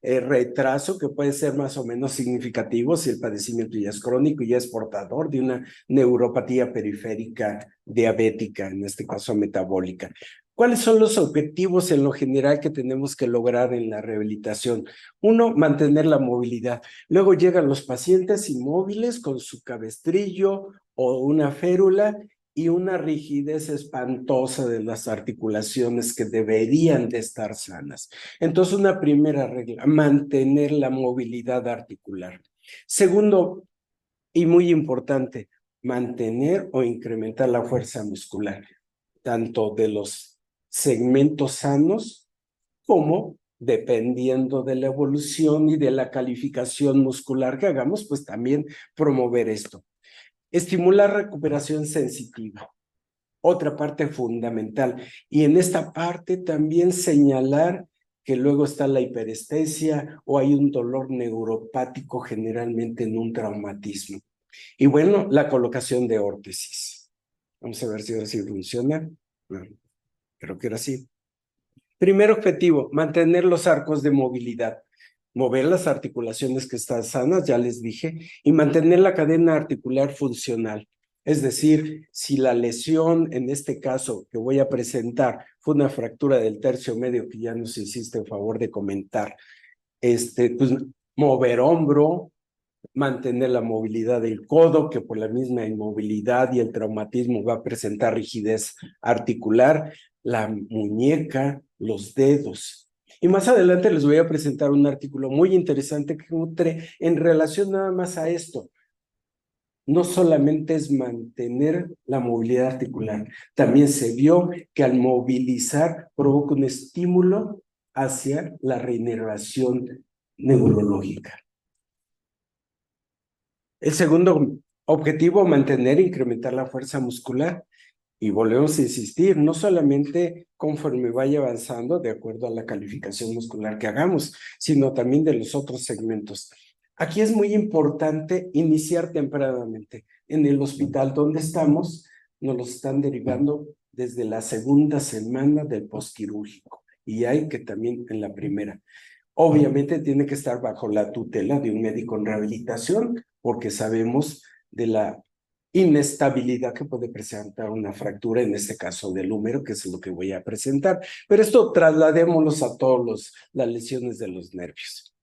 retraso que puede ser más o menos significativo si el padecimiento ya es crónico y ya es portador de una neuropatía periférica diabética, en este caso metabólica. ¿Cuáles son los objetivos en lo general que tenemos que lograr en la rehabilitación? Uno, mantener la movilidad. Luego llegan los pacientes inmóviles con su cabestrillo o una férula y una rigidez espantosa de las articulaciones que deberían de estar sanas. Entonces, una primera regla, mantener la movilidad articular. Segundo, y muy importante, mantener o incrementar la fuerza muscular, tanto de los segmentos sanos como, dependiendo de la evolución y de la calificación muscular que hagamos, pues también promover esto. Estimular recuperación sensitiva, otra parte fundamental. Y en esta parte también señalar que luego está la hiperestesia o hay un dolor neuropático generalmente en un traumatismo. Y bueno, la colocación de órtesis. Vamos a ver si ahora sí funciona. Bueno, creo que era así. Primer objetivo, mantener los arcos de movilidad. Mover las articulaciones que están sanas, ya les dije, y mantener la cadena articular funcional. Es decir, si la lesión, en este caso que voy a presentar, fue una fractura del tercio medio, que ya nos hiciste el favor de comentar, pues mover hombro, mantener la movilidad del codo, que por la misma inmovilidad y el traumatismo va a presentar rigidez articular, la muñeca, los dedos. Y más adelante les voy a presentar un artículo muy interesante que nutre en relación nada más a esto. No solamente es mantener la movilidad articular, también se vio que al movilizar provoca un estímulo hacia la reinervación neurológica. El segundo objetivo, mantener e incrementar la fuerza muscular. Y volvemos a insistir, no solamente conforme vaya avanzando de acuerdo a la calificación muscular que hagamos, sino también de los otros segmentos. Aquí es muy importante iniciar tempranamente. En el hospital donde estamos, nos lo están derivando desde la segunda semana del postquirúrgico. Y hay que también en la primera. Obviamente tiene que estar bajo la tutela de un médico en rehabilitación, porque sabemos de la inestabilidad que puede presentar una fractura, en este caso del húmero, que es lo que voy a presentar. Pero esto trasladémoslos a todas las lesiones de los nervios.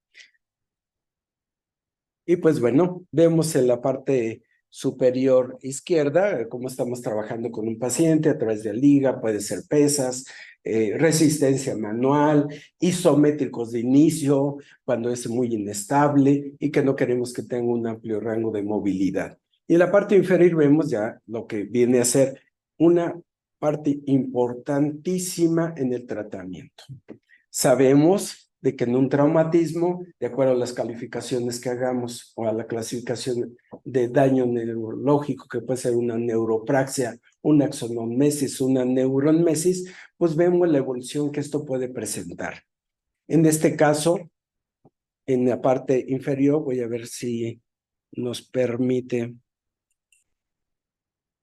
Y pues bueno, vemos en la parte superior izquierda cómo estamos trabajando con un paciente a través de liga, puede ser pesas, resistencia manual, isométricos de inicio, cuando es muy inestable y que no queremos que tenga un amplio rango de movilidad. Y en la parte inferior vemos ya lo que viene a ser una parte importantísima en el tratamiento. Sabemos de que en un traumatismo, de acuerdo a las calificaciones que hagamos o a la clasificación de daño neurológico, que puede ser una neuropraxia, una axonomesis, una neuronmesis, pues vemos la evolución que esto puede presentar. En este caso, en la parte inferior, voy a ver si nos permite.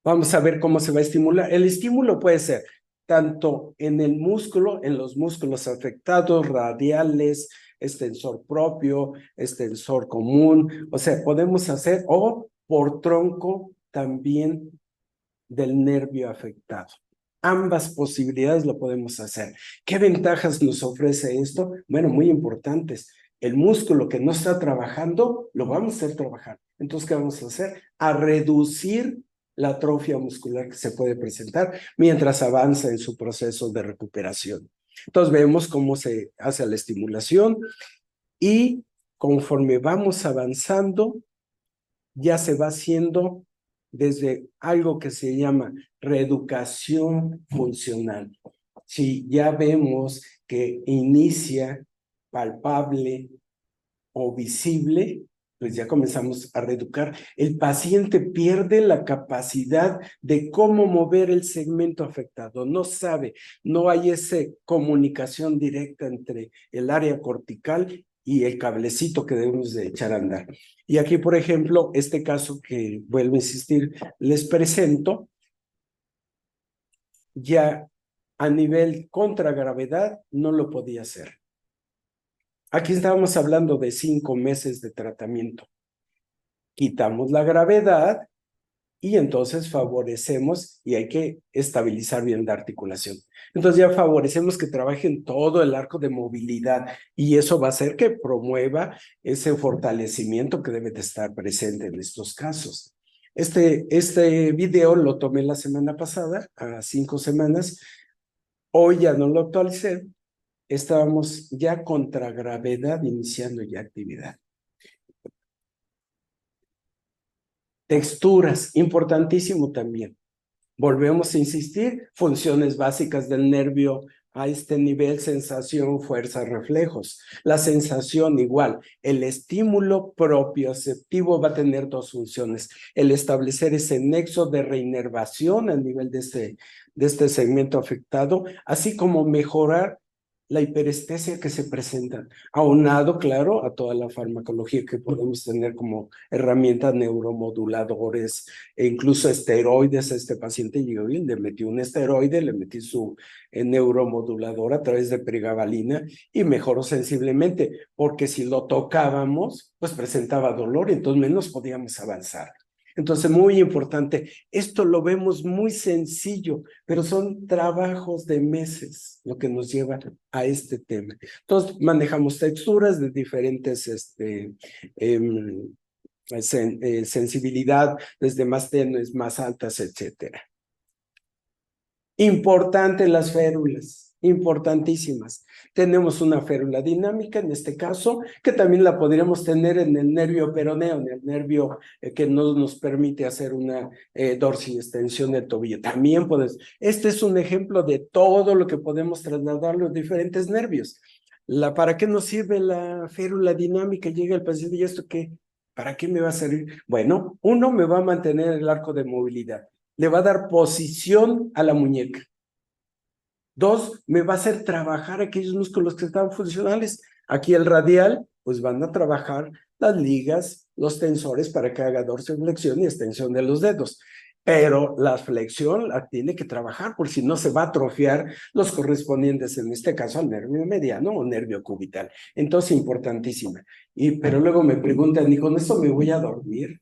Vamos a ver cómo se va a estimular. El estímulo puede ser tanto en el músculo, en los músculos afectados, radiales, extensor propio, extensor común, o sea, podemos hacer, o por tronco también del nervio afectado. Ambas posibilidades lo podemos hacer. ¿Qué ventajas nos ofrece esto? Bueno, muy importantes. El músculo que no está trabajando, lo vamos a hacer trabajar. Entonces, ¿qué vamos a hacer? A reducir la atrofia muscular que se puede presentar mientras avanza en su proceso de recuperación. Entonces vemos cómo se hace la estimulación y conforme vamos avanzando, ya se va haciendo desde algo que se llama reeducación funcional. Si ya vemos que inicia palpable o visible, pues ya comenzamos a reeducar. El paciente pierde la capacidad de cómo mover el segmento afectado. No sabe, no hay esa comunicación directa entre el área cortical y el cablecito que debemos de echar a andar. Y aquí, por ejemplo, este caso que vuelvo a insistir, les presento ya a nivel contragravedad, no lo podía hacer. Aquí estábamos hablando de 5 meses de tratamiento. Quitamos la gravedad y entonces favorecemos, y hay que estabilizar bien la articulación. Entonces ya favorecemos que trabajen todo el arco de movilidad y eso va a hacer que promueva ese fortalecimiento que debe de estar presente en estos casos. Este video lo tomé la semana pasada, a 5 semanas. Hoy ya no lo actualicé. Estábamos ya contra gravedad iniciando ya actividad. Texturas, importantísimo también. Volvemos a insistir, funciones básicas del nervio a este nivel: sensación, fuerza, reflejos. La sensación igual, el estímulo propioceptivo va a tener 2 funciones: el establecer ese nexo de reinervación a nivel de este segmento afectado, así como mejorar la hiperestesia que se presenta, aunado, claro, a toda la farmacología que podemos tener como herramientas, neuromoduladores e incluso esteroides. A este paciente llegó y le metí un esteroide, le metí su neuromodulador a través de pregabalina y mejoró sensiblemente, porque si lo tocábamos, pues presentaba dolor y entonces menos podíamos avanzar. Entonces, muy importante, esto lo vemos muy sencillo, pero son trabajos de meses lo que nos lleva a este tema. Entonces, manejamos texturas de diferentes sensibilidad, desde más tenues, más altas, etcétera. Importante las férulas, importantísimas. Tenemos una férula dinámica en este caso, que también la podríamos tener en el nervio peroneo, en el nervio que no nos permite hacer una dorsiflexión del tobillo. También puedes. Este es un ejemplo de todo lo que podemos trasladar a los diferentes nervios. ¿Para qué nos sirve la férula dinámica? Llega el paciente y ¿esto qué? ¿Para qué me va a servir? Bueno, uno, me va a mantener el arco de movilidad. Le va a dar posición a la muñeca. 2, me va a hacer trabajar aquellos músculos que están funcionales. Aquí el radial, pues van a trabajar las ligas, los tensores para que haga dorsiflexión y extensión de los dedos. Pero la flexión la tiene que trabajar, porque si no se va a atrofiar los correspondientes, en este caso al nervio mediano o nervio cubital. Entonces, importantísima. Pero luego me preguntan, ¿y con esto me voy a dormir?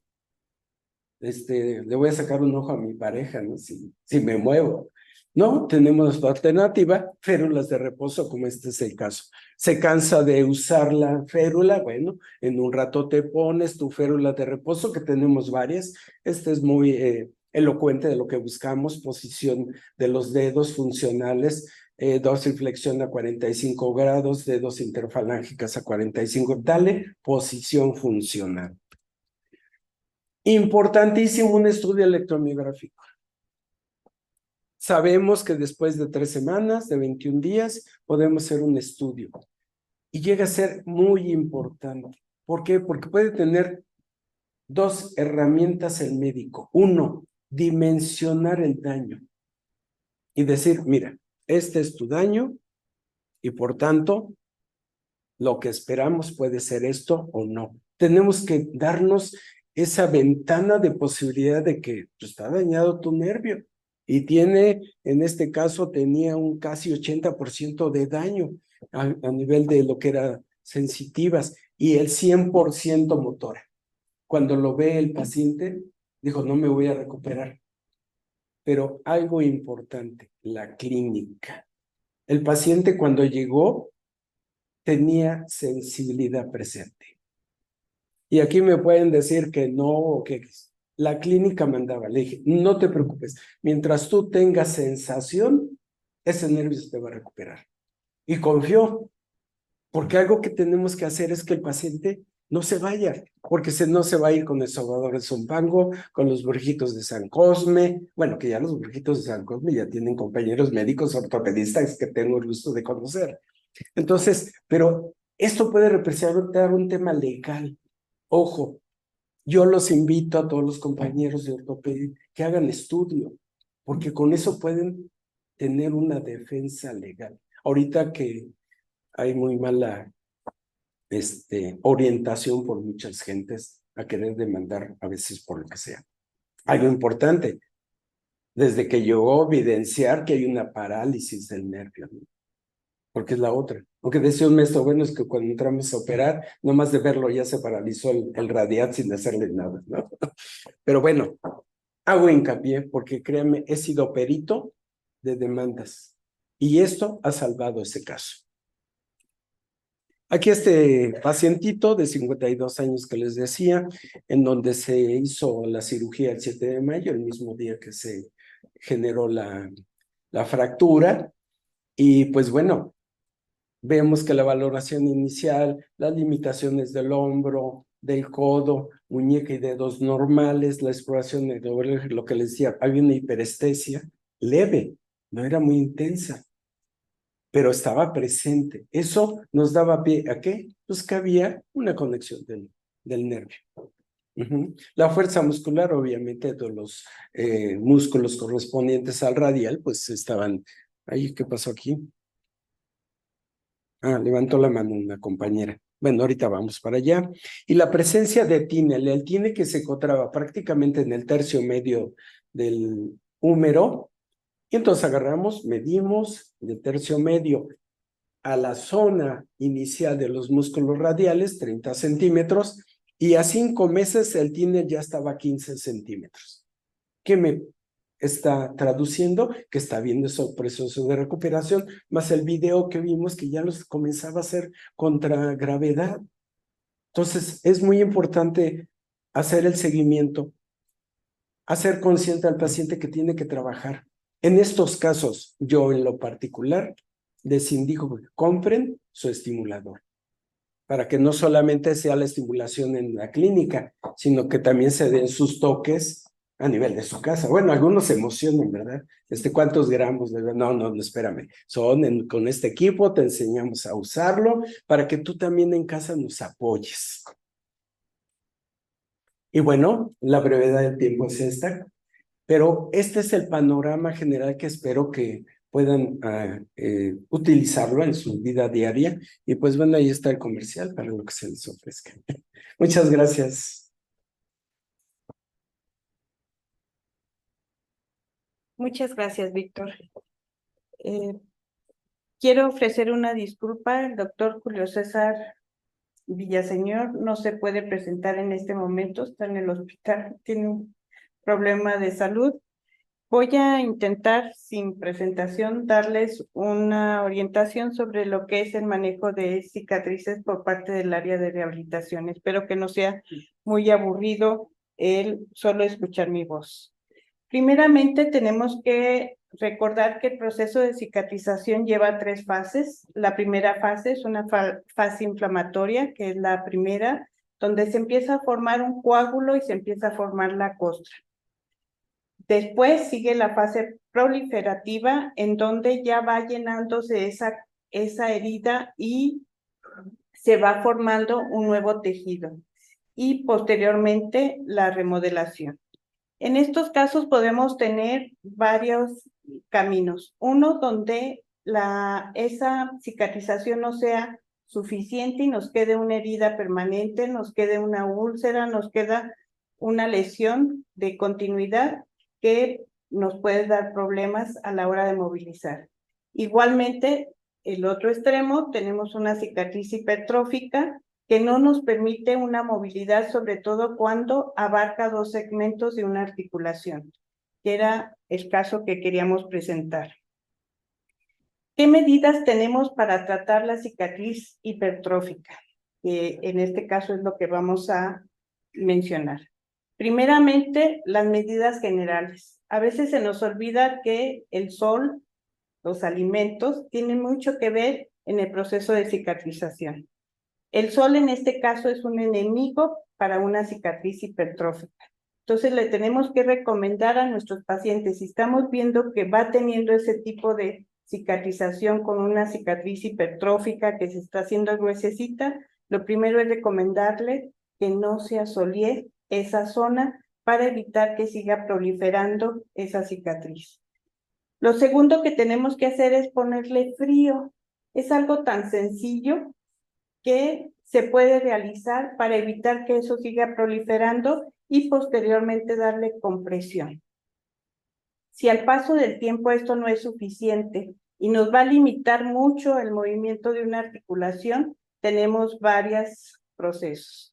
Le voy a sacar un ojo a mi pareja, ¿no? Si me muevo. No, tenemos la alternativa, férulas de reposo, como este es el caso. ¿Se cansa de usar la férula? Bueno, en un rato te pones tu férula de reposo, que tenemos varias. Este es muy elocuente de lo que buscamos: posición de los dedos funcionales, dorsiflexión a 45 grados, dedos interfalángicas a 45, dale posición funcional. Importantísimo un estudio electromiográfico. Sabemos que después de 3 semanas, de 21 días, podemos hacer un estudio. Y llega a ser muy importante. ¿Por qué? Porque puede tener 2 herramientas el médico. 1, dimensionar el daño. Y decir, mira, este es tu daño y por tanto, lo que esperamos puede ser esto o no. Tenemos que darnos esa ventana de posibilidad de que está dañado tu nervio y en este caso tenía un casi 80% de daño a nivel de lo que era sensitivas y el 100% motora. Cuando lo ve el paciente, dijo, no me voy a recuperar. Pero algo importante, la clínica. El paciente cuando llegó tenía sensibilidad presente. Y aquí me pueden decir que no, o que la clínica mandaba. Le dije, no te preocupes, mientras tú tengas sensación, ese nervio se te va a recuperar. Y confió, porque algo que tenemos que hacer es que el paciente no se vaya, porque no se va a ir con el Salvador de Zumpango, con los Brujitos de San Cosme. Bueno, que ya los Brujitos de San Cosme ya tienen compañeros médicos ortopedistas que tengo el gusto de conocer. Entonces, pero esto puede representar un tema legal. Ojo, yo los invito a todos los compañeros de ortopedia que hagan estudio, porque con eso pueden tener una defensa legal. Ahorita que hay muy mala orientación por muchas gentes a querer demandar a veces por lo que sea. Algo importante, desde que llegó a evidenciar que hay una parálisis del nervio, ¿no? Porque es la otra. Aunque decía un maestro, bueno, es que cuando entramos a operar, nomás de verlo ya se paralizó el radial sin hacerle nada, ¿no? Pero bueno, hago hincapié porque créanme, he sido perito de demandas y esto ha salvado ese caso. Aquí este pacientito de 52 años que les decía, en donde se hizo la cirugía el 7 de mayo, el mismo día que se generó la fractura. Y pues bueno, vemos que la valoración inicial, las limitaciones del hombro, del codo, muñeca y dedos normales, la exploración de lo que les decía, había una hiperestesia leve, no era muy intensa, pero estaba presente. Eso nos daba pie ¿a qué? Pues que había una conexión del nervio. La fuerza muscular, obviamente, de los músculos correspondientes al radial, pues estaban ahí. ¿Qué pasó aquí? Levantó la mano una compañera. Bueno, ahorita vamos para allá. Y la presencia de tine, el tine que se encontraba prácticamente en el tercio medio del húmero. Y entonces agarramos, medimos del tercio medio a la zona inicial de los músculos radiales, 30 centímetros, y a 5 meses el tine ya estaba a 15 centímetros. ¿Qué me está traduciendo? Que está viendo esos procesos de recuperación, más el video que vimos que ya los comenzaba a hacer contra gravedad. Entonces, es muy importante hacer el seguimiento, hacer consciente al paciente que tiene que trabajar. En estos casos, yo en lo particular, les indico que compren su estimulador, para que no solamente sea la estimulación en la clínica, sino que también se den sus toques a nivel de su casa. Bueno, algunos se emocionan, ¿verdad? ¿Cuántos gramos? No, espérame. Con este equipo te enseñamos a usarlo para que tú también en casa nos apoyes. Y bueno, la brevedad del tiempo es esta, pero este es el panorama general que espero que puedan utilizarlo en su vida diaria. Y pues bueno, ahí está el comercial para lo que se les ofrezca. Muchas gracias. Muchas gracias, Víctor. Quiero ofrecer una disculpa. El doctor Julio César Villaseñor no se puede presentar en este momento, está en el hospital, tiene un problema de salud. Voy a intentar, sin presentación, darles una orientación sobre lo que es el manejo de cicatrices por parte del área de rehabilitación. Espero que no sea muy aburrido el solo escuchar mi voz. Primeramente, tenemos que recordar que el proceso de cicatrización lleva 3 fases. La primera fase es una fase inflamatoria, que es la primera, donde se empieza a formar un coágulo y se empieza a formar la costra. Después sigue la fase proliferativa, en donde ya va llenándose esa herida y se va formando un nuevo tejido. Y posteriormente la remodelación. En estos casos podemos tener varios caminos. Uno donde esa cicatrización no sea suficiente y nos quede una herida permanente, nos quede una úlcera, nos queda una lesión de continuidad que nos puede dar problemas a la hora de movilizar. Igualmente, el otro extremo, tenemos una cicatriz hipertrófica que no nos permite una movilidad, sobre todo cuando abarca 2 segmentos de una articulación, que era el caso que queríamos presentar. ¿Qué medidas tenemos para tratar la cicatriz hipertrófica? En este caso es lo que vamos a mencionar. Primeramente, las medidas generales. A veces se nos olvida que el sol, los alimentos, tienen mucho que ver en el proceso de cicatrización. El sol en este caso es un enemigo para una cicatriz hipertrófica. Entonces le tenemos que recomendar a nuestros pacientes, si estamos viendo que va teniendo ese tipo de cicatrización con una cicatriz hipertrófica que se está haciendo gruesecita, lo primero es recomendarle que no se asolee esa zona para evitar que siga proliferando esa cicatriz. Lo segundo que tenemos que hacer es ponerle frío. Es algo tan sencillo que se puede realizar para evitar que eso siga proliferando y posteriormente darle compresión. Si al paso del tiempo esto no es suficiente y nos va a limitar mucho el movimiento de una articulación, tenemos varios procesos.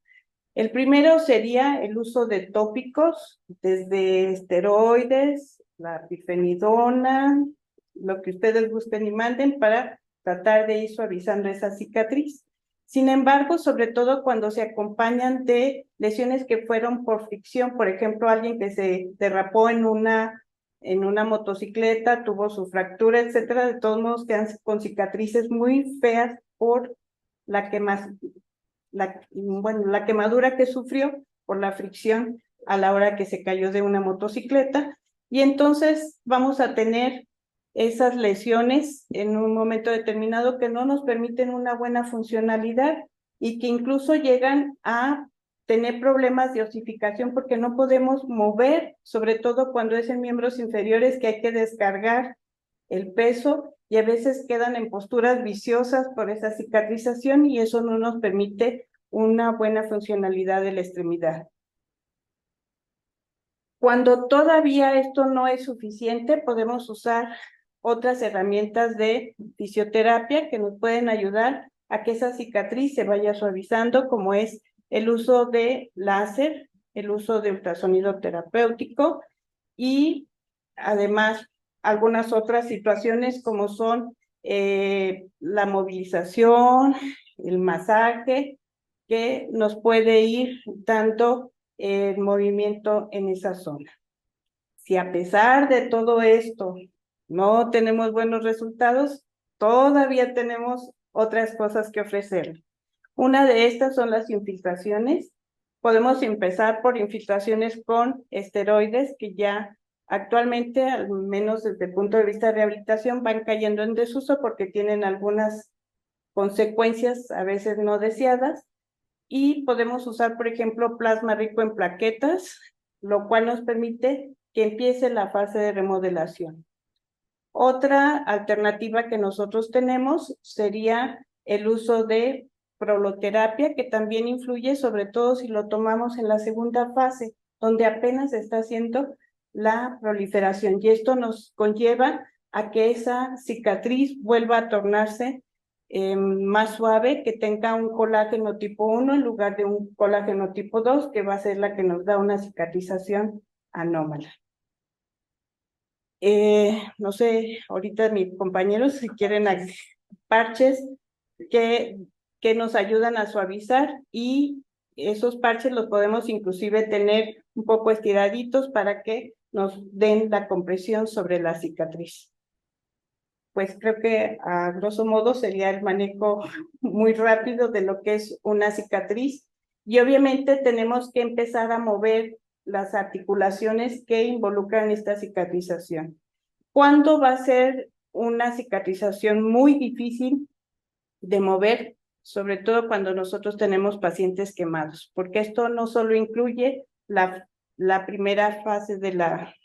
El primero sería el uso de tópicos, desde esteroides, la pifenidona, lo que ustedes gusten y manden para tratar de ir suavizando esa cicatriz. Sin embargo, sobre todo cuando se acompañan de lesiones que fueron por fricción, por ejemplo, alguien que se derrapó en una motocicleta, tuvo su fractura, etcétera, de todos modos quedan con cicatrices muy feas por la quemadura que sufrió por la fricción a la hora que se cayó de una motocicleta, y entonces vamos a tener esas lesiones en un momento determinado que no nos permiten una buena funcionalidad y que incluso llegan a tener problemas de osificación porque no podemos mover, sobre todo cuando es en miembros inferiores que hay que descargar el peso y a veces quedan en posturas viciosas por esa cicatrización y eso no nos permite una buena funcionalidad de la extremidad. Cuando todavía esto no es suficiente, podemos usar otras herramientas de fisioterapia que nos pueden ayudar a que esa cicatriz se vaya suavizando, como es el uso de láser, el uso de ultrasonido terapéutico y además algunas otras situaciones como son la movilización, el masaje, que nos puede ir dando el movimiento en esa zona. Si a pesar de todo esto no tenemos buenos resultados, todavía tenemos otras cosas que ofrecer. Una de estas son las infiltraciones. Podemos empezar por infiltraciones con esteroides que ya actualmente, al menos desde el punto de vista de rehabilitación, van cayendo en desuso porque tienen algunas consecuencias a veces no deseadas. Y podemos usar, por ejemplo, plasma rico en plaquetas, lo cual nos permite que empiece la fase de remodelación. Otra alternativa que nosotros tenemos sería el uso de proloterapia, que también influye, sobre todo si lo tomamos en la segunda fase, donde apenas está haciendo la proliferación. Y esto nos conlleva a que esa cicatriz vuelva a tornarse más suave, que tenga un colágeno tipo 1 en lugar de un colágeno tipo 2, que va a ser la que nos da una cicatrización anómala. No sé, ahorita mis compañeros si quieren parches que nos ayudan a suavizar, y esos parches los podemos inclusive tener un poco estiraditos para que nos den la compresión sobre la cicatriz. Pues creo que a grosso modo sería el manejo muy rápido de lo que es una cicatriz, y obviamente tenemos que empezar a mover las articulaciones que involucran esta cicatrización. ¿Cuándo va a ser una cicatrización muy difícil de mover? Sobre todo cuando nosotros tenemos pacientes quemados, porque esto no solo incluye la primera fase de la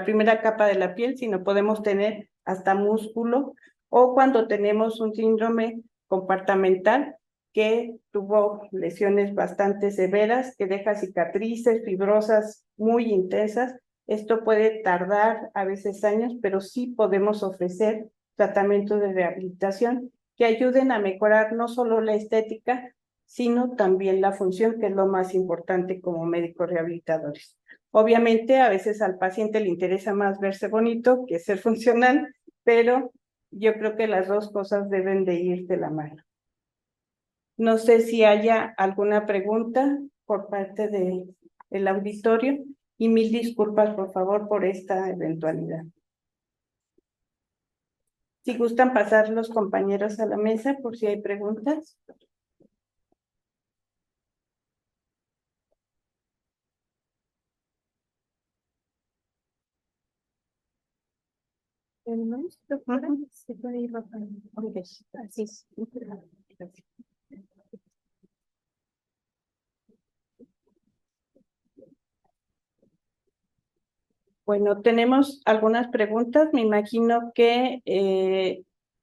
primera capa de la piel, sino podemos tener hasta músculo, o cuando tenemos un síndrome compartamental que tuvo lesiones bastante severas, que deja cicatrices fibrosas muy intensas. Esto puede tardar a veces años, pero sí podemos ofrecer tratamientos de rehabilitación que ayuden a mejorar no solo la estética, sino también la función, que es lo más importante como médicos rehabilitadores. Obviamente, a veces al paciente le interesa más verse bonito que ser funcional, pero yo creo que las dos cosas deben de ir de la mano. No sé si haya alguna pregunta por parte del auditorio, y mil disculpas, por favor, por esta eventualidad. Si gustan pasar los compañeros a la mesa por si hay preguntas. Se puede ir rotando. Okay. Así es. Bueno, tenemos algunas preguntas. Me imagino que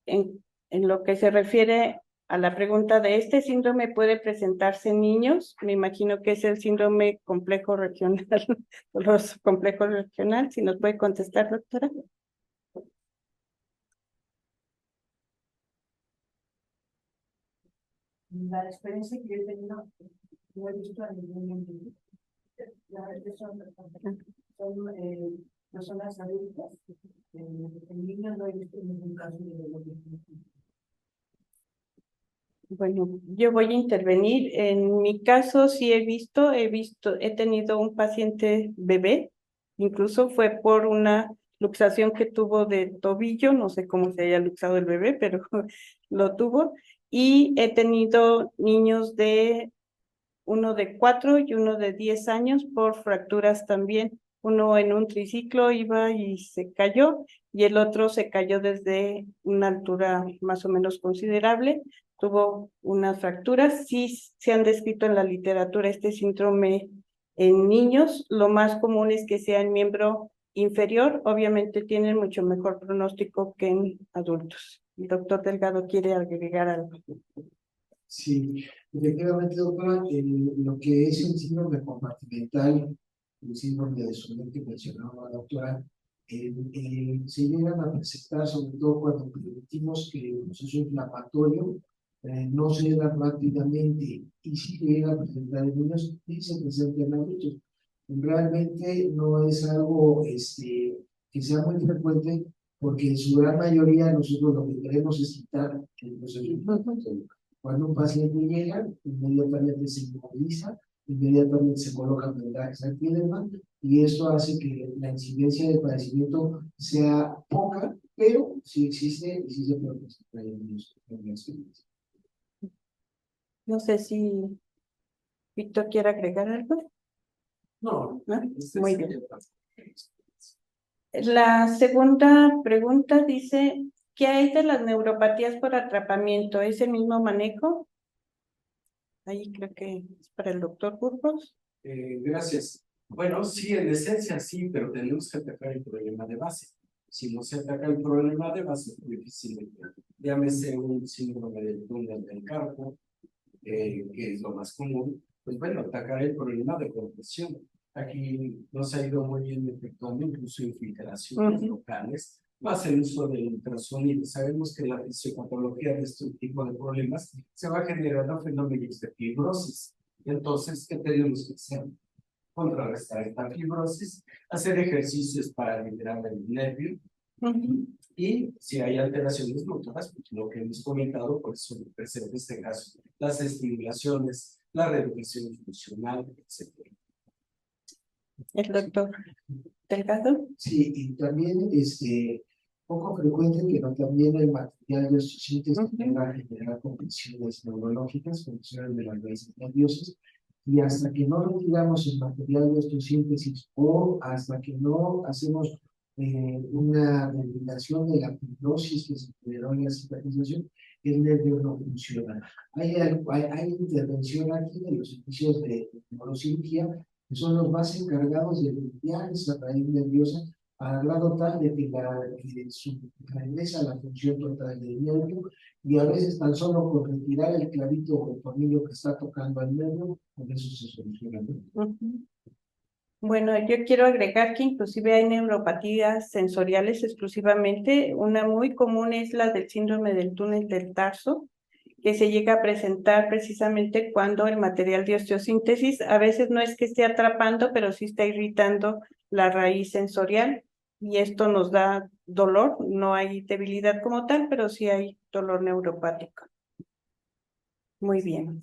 en lo que se refiere a la pregunta de este síndrome puede presentarse en niños. Me imagino que es el síndrome complejo regional, doloroso complejo regional. Si nos puede contestar, doctora. La experiencia que yo he tenido, no he visto a ningún niño. Son personas adultas. En niños no he visto ningún caso de dolor. Bueno, yo voy a intervenir. En mi caso sí he tenido un paciente bebé, incluso fue por una luxación que tuvo de tobillo, no sé cómo se haya luxado el bebé, pero lo tuvo. Y he tenido niños uno de 4 y uno de 10 años por fracturas también. Uno en un triciclo iba y se cayó, y el otro se cayó desde una altura más o menos considerable. Tuvo unas fracturas. Sí se han descrito en la literatura este síndrome en niños. Lo más común es que sea en miembro inferior. Obviamente tienen mucho mejor pronóstico que en adultos. El doctor Delgado quiere agregar algo. Sí, efectivamente, doctora, lo que es el síndrome compartimental, el síndrome de Soler que mencionaba la doctora, se llegan a presentar sobre todo cuando permitimos que el proceso inflamatorio no se da rápidamente y si llega a presentar en niños y se presenta en adultos. Realmente no es algo que sea muy frecuente porque en su gran mayoría nosotros lo que queremos es quitar el proceso inflamatorio. Cuando un paciente llega, inmediatamente se inmoviliza, inmediatamente se colocan vendajes antiedema y esto hace que la incidencia del padecimiento sea poca, pero sí existe y sí se puede presentar en la experiencia. No sé si Víctor quiere agregar algo. No, ¿No? Muy bien. La segunda pregunta dice, ¿qué hay de las neuropatías por atrapamiento? ¿Es el mismo manejo? Ahí creo que es para el doctor Burgos. Gracias. Bueno, sí, en esencia sí, pero tenemos que atacar el problema de base. Si no se ataca el problema de base, es muy difícil. Llámese un síndrome del túnel del carpo, que es lo más común, pues bueno, atacar el problema de compresión. Aquí nos ha ido muy bien efectuando incluso infiltraciones locales, más el uso del ultrasonido. Sabemos que la fisiopatología de este tipo de problemas se va generando fenómenos de fibrosis. Entonces, ¿qué tenemos que hacer? Contrarrestar esta fibrosis, hacer ejercicios para liberar el nervio, y si hay alteraciones motoras, pues lo que hemos comentado, pues son en este caso las estimulaciones, la reeducación funcional, etc. El doctor Delgado. Sí, y también poco frecuente, pero también el material de estos síntesis va a generar compresiones neurológicas, compresiones de las raíces nerviosas, y hasta que no retiramos el material de estos síntesis o hasta que no hacemos una rehabilitación de la fibrosis que se generó en la cicatrización, el nervio no funciona. Hay intervención aquí de los servicios de neurocirugía que son los más encargados de limpiar esa raíz nerviosa al grado tal de que regresa la función total del nervio y a veces tan solo con retirar el clavito o el tornillo que está tocando al nervio, con eso se soluciona. Bueno, yo quiero agregar que inclusive hay neuropatías sensoriales exclusivamente. Una muy común es la del síndrome del túnel del tarso, que se llega a presentar precisamente cuando el material de osteosíntesis a veces no es que esté atrapando, pero sí está irritando la raíz sensorial y esto nos da dolor. No hay debilidad como tal, pero sí hay dolor neuropático. Muy bien.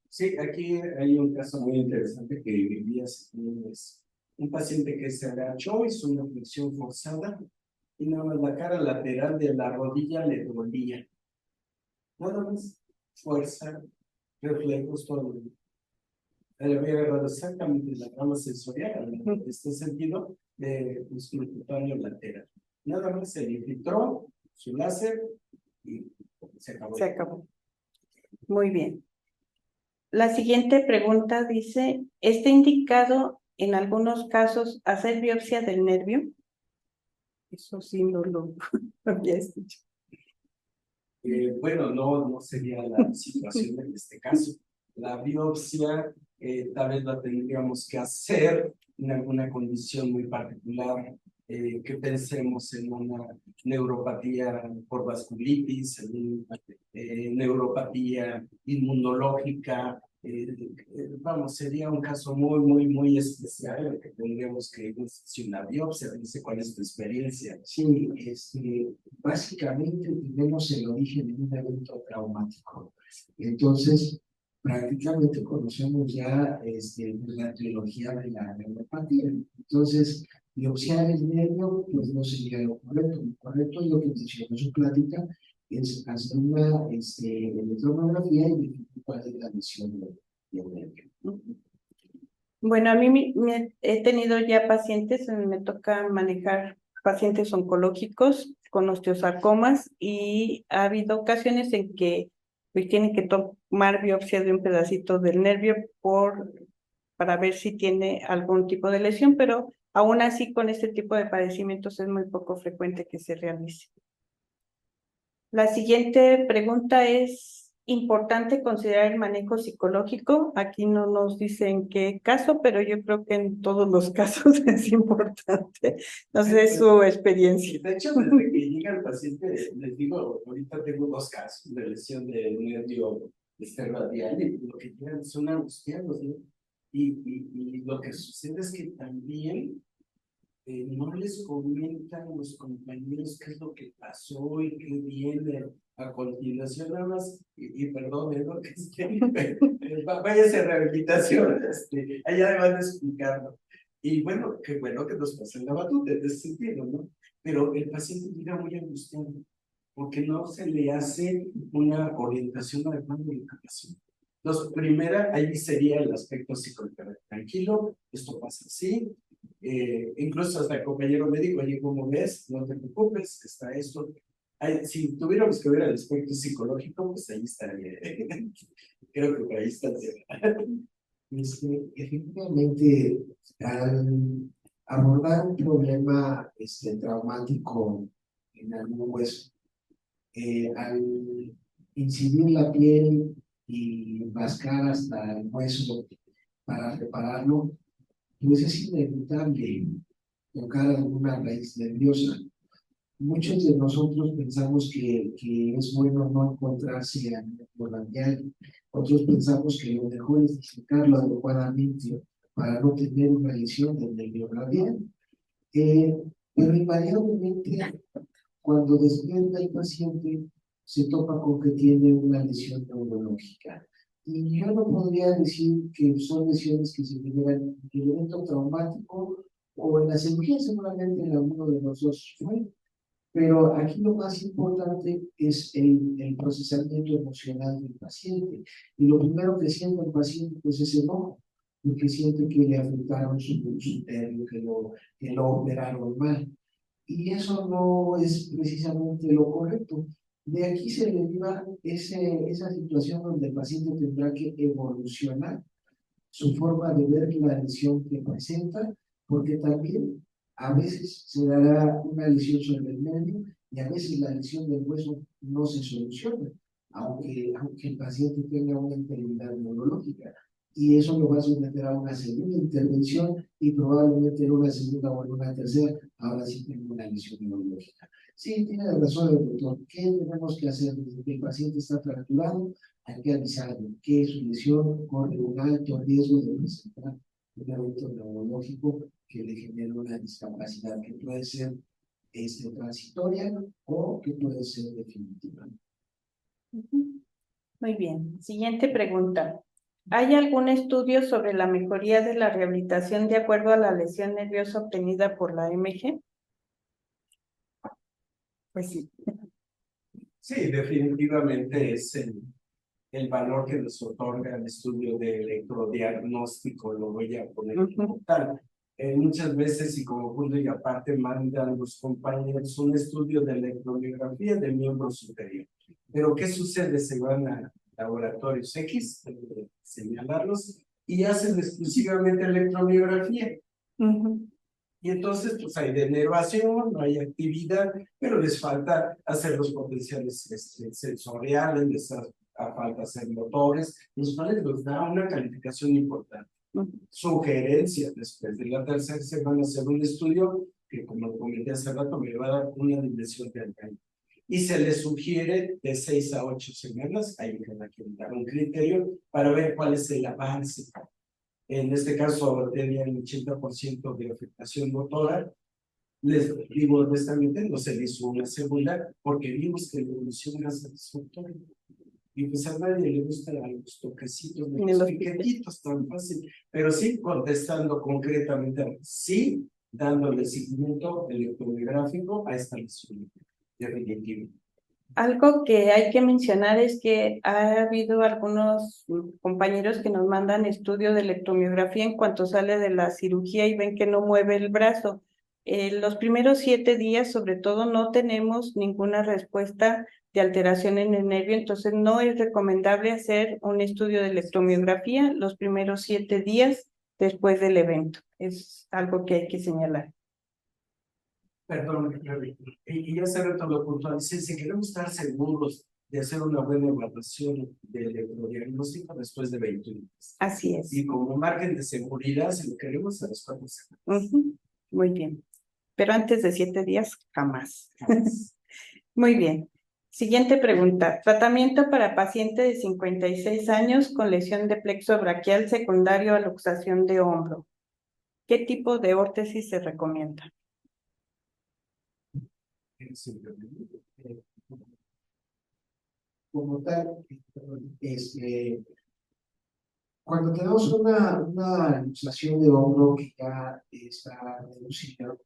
Sí, aquí hay un caso muy interesante que vivía un paciente que se agachó, hizo una flexión forzada y nada más la cara lateral de la rodilla le dolía. Nada más fuerza, reflejos, todo. Le había agarrado exactamente la rama sensorial, en este sentido, de músculo cutáneo lateral. Nada más se le infiltró su láser y se acabó. Se acabó. Muy bien. La siguiente pregunta dice, ¿está indicado en algunos casos hacer biopsia del nervio? Eso sí no lo había escuchado. Bueno, no sería la situación en este caso. La biopsia tal vez la tendríamos que hacer en alguna condición muy particular, que pensemos en una neuropatía por vasculitis, en una neuropatía inmunológica. Vamos, sería un caso muy especial que tendríamos que hacer una biopsia. No sé cuál es tu experiencia. Sí, básicamente tenemos el origen en un evento traumático. Entonces, prácticamente conocemos ya la trilogía de la neuropatía. Entonces, biopsiar el nervio, pues no sería lo correcto. Lo correcto es lo que mencionó su plática, es hacer una electromiografía y verificar cuál es la lesión del nervio. Bueno, a mí he tenido ya pacientes, me toca manejar pacientes oncológicos con osteosarcomas y ha habido ocasiones en que pues tienen que tomar biopsia de un pedacito del nervio para ver si tiene algún tipo de lesión, pero aún así con este tipo de padecimientos es muy poco frecuente que se realice. La siguiente pregunta es, ¿importante considerar el manejo psicológico? Aquí no nos dice en qué caso, pero yo creo que en todos los casos es importante. No sé su experiencia. De hecho, desde que llega el paciente, les digo, ahorita tengo 2 casos de lesión del nervio radial y lo que llegan son angustiados, ¿no? Y lo que sucede es que también no les comentan a los compañeros qué es lo que pasó y qué viene a continuación, nada más, y perdón, ¿no? Váyase a rehabilitación, allá le van a explicarlo. Y bueno, qué bueno que nos pasen la batuta en ese sentido, ¿no? Pero el paciente llega muy angustiado, porque no se le hace una orientación adecuada de educación. Entonces, primera, ahí sería el aspecto psicológico. Tranquilo, esto pasa así. Incluso hasta el compañero me dijo, oye, ¿cómo ves? No te preocupes, está esto. Si tuviéramos que ver el aspecto psicológico, pues ahí estaría. Creo que por ahí está. Efectivamente, al abordar un problema traumático en algún hueso, al incidir la piel y rascar hasta el hueso para repararlo, pues es inevitable tocar alguna raíz nerviosa. Muchos de nosotros pensamos que es bueno no encontrarse a nivel radial, otros pensamos que lo mejor es disecarlo adecuadamente para no tener una lesión del nervio radial. Pero invariablemente, cuando despierta el paciente, se topa con que tiene una lesión neurológica. Y yo no podría decir que son lesiones que se generan en el evento traumático o en la cirugía, seguramente en alguno de los dos fue. Pero aquí lo más importante es el procesamiento emocional del paciente. Y lo primero que siente el paciente pues, es enojo, porque siente que le afectaron su nervio, que lo operaron mal. Y eso no es precisamente lo correcto. De aquí se deriva esa situación donde el paciente tendrá que evolucionar su forma de ver la lesión que presenta, porque también a veces se dará una lesión sobre el nervio y a veces la lesión del hueso no se soluciona, aunque el paciente tenga una enfermedad neurológica. Y eso lo va a someter a una segunda intervención y probablemente en una segunda o en una tercera, ahora sí tengo una lesión neurológica. Sí, tiene razón el doctor. ¿Qué tenemos que hacer? Desde que el paciente está fracturado, hay que avisarle que su lesión corre un alto riesgo de presentar un evento neurológico que le genere una discapacidad que puede ser transitoria o que puede ser definitiva. Muy bien. Siguiente pregunta. ¿Hay algún estudio sobre la mejoría de la rehabilitación de acuerdo a la lesión nerviosa obtenida por la MG? Pues sí. Sí, definitivamente es el valor que nos otorga el estudio de electrodiagnóstico, lo voy a poner como tal. Muchas veces, y como punto y aparte, mandan los compañeros un estudio de electromiografía del miembro superior. Pero, ¿qué sucede? Se van a laboratorios X, señalarlos, y hacen exclusivamente electromiografía. Y entonces, pues hay denervación, no hay actividad, pero les falta hacer los potenciales sensoriales, les falta hacer motores, los cuales nos da una calificación importante. Sugerencia, después de la tercera semana hacer un estudio que, como comenté hace rato, me va a dar una dimensión de alcance. Y se les sugiere de 6 a 8 semanas, hay que dar un criterio para ver cuál es el avance. En este caso tenía el 80% de afectación motora Les digo honestamente, no se le hizo una segunda porque vimos que la evolución era satisfactoria. Y pues a nadie le gusta los toquecitos, Ni los los piquetitos tan fácil, pero sí contestando concretamente, sí dándole seguimiento electromiográfico a esta lesión, definitivo. Algo que hay que mencionar es que ha habido algunos compañeros que nos mandan estudio de electromiografía en cuanto sale de la cirugía y ven que no mueve el brazo. Los primeros 7 días, sobre todo, no tenemos ninguna respuesta de alteración en el nervio, entonces no es recomendable hacer un estudio de electromiografía los primeros 7 días después del evento. Es algo que hay que señalar. Perdón, y hace rato lo puntualicé, si queremos estar seguros de hacer una buena evaluación del electrodiagnóstico después de 21 días. Así es. Y como margen de seguridad, si lo queremos, a los 4 semanas. Muy bien. Pero antes de 7 días, jamás. Muy bien. Siguiente pregunta. Tratamiento para paciente de 56 años con lesión de plexo braquial secundario a luxación de hombro. ¿Qué tipo de órtesis se recomienda? Como tal, cuando tenemos una luxación de hombro que ya está reducida,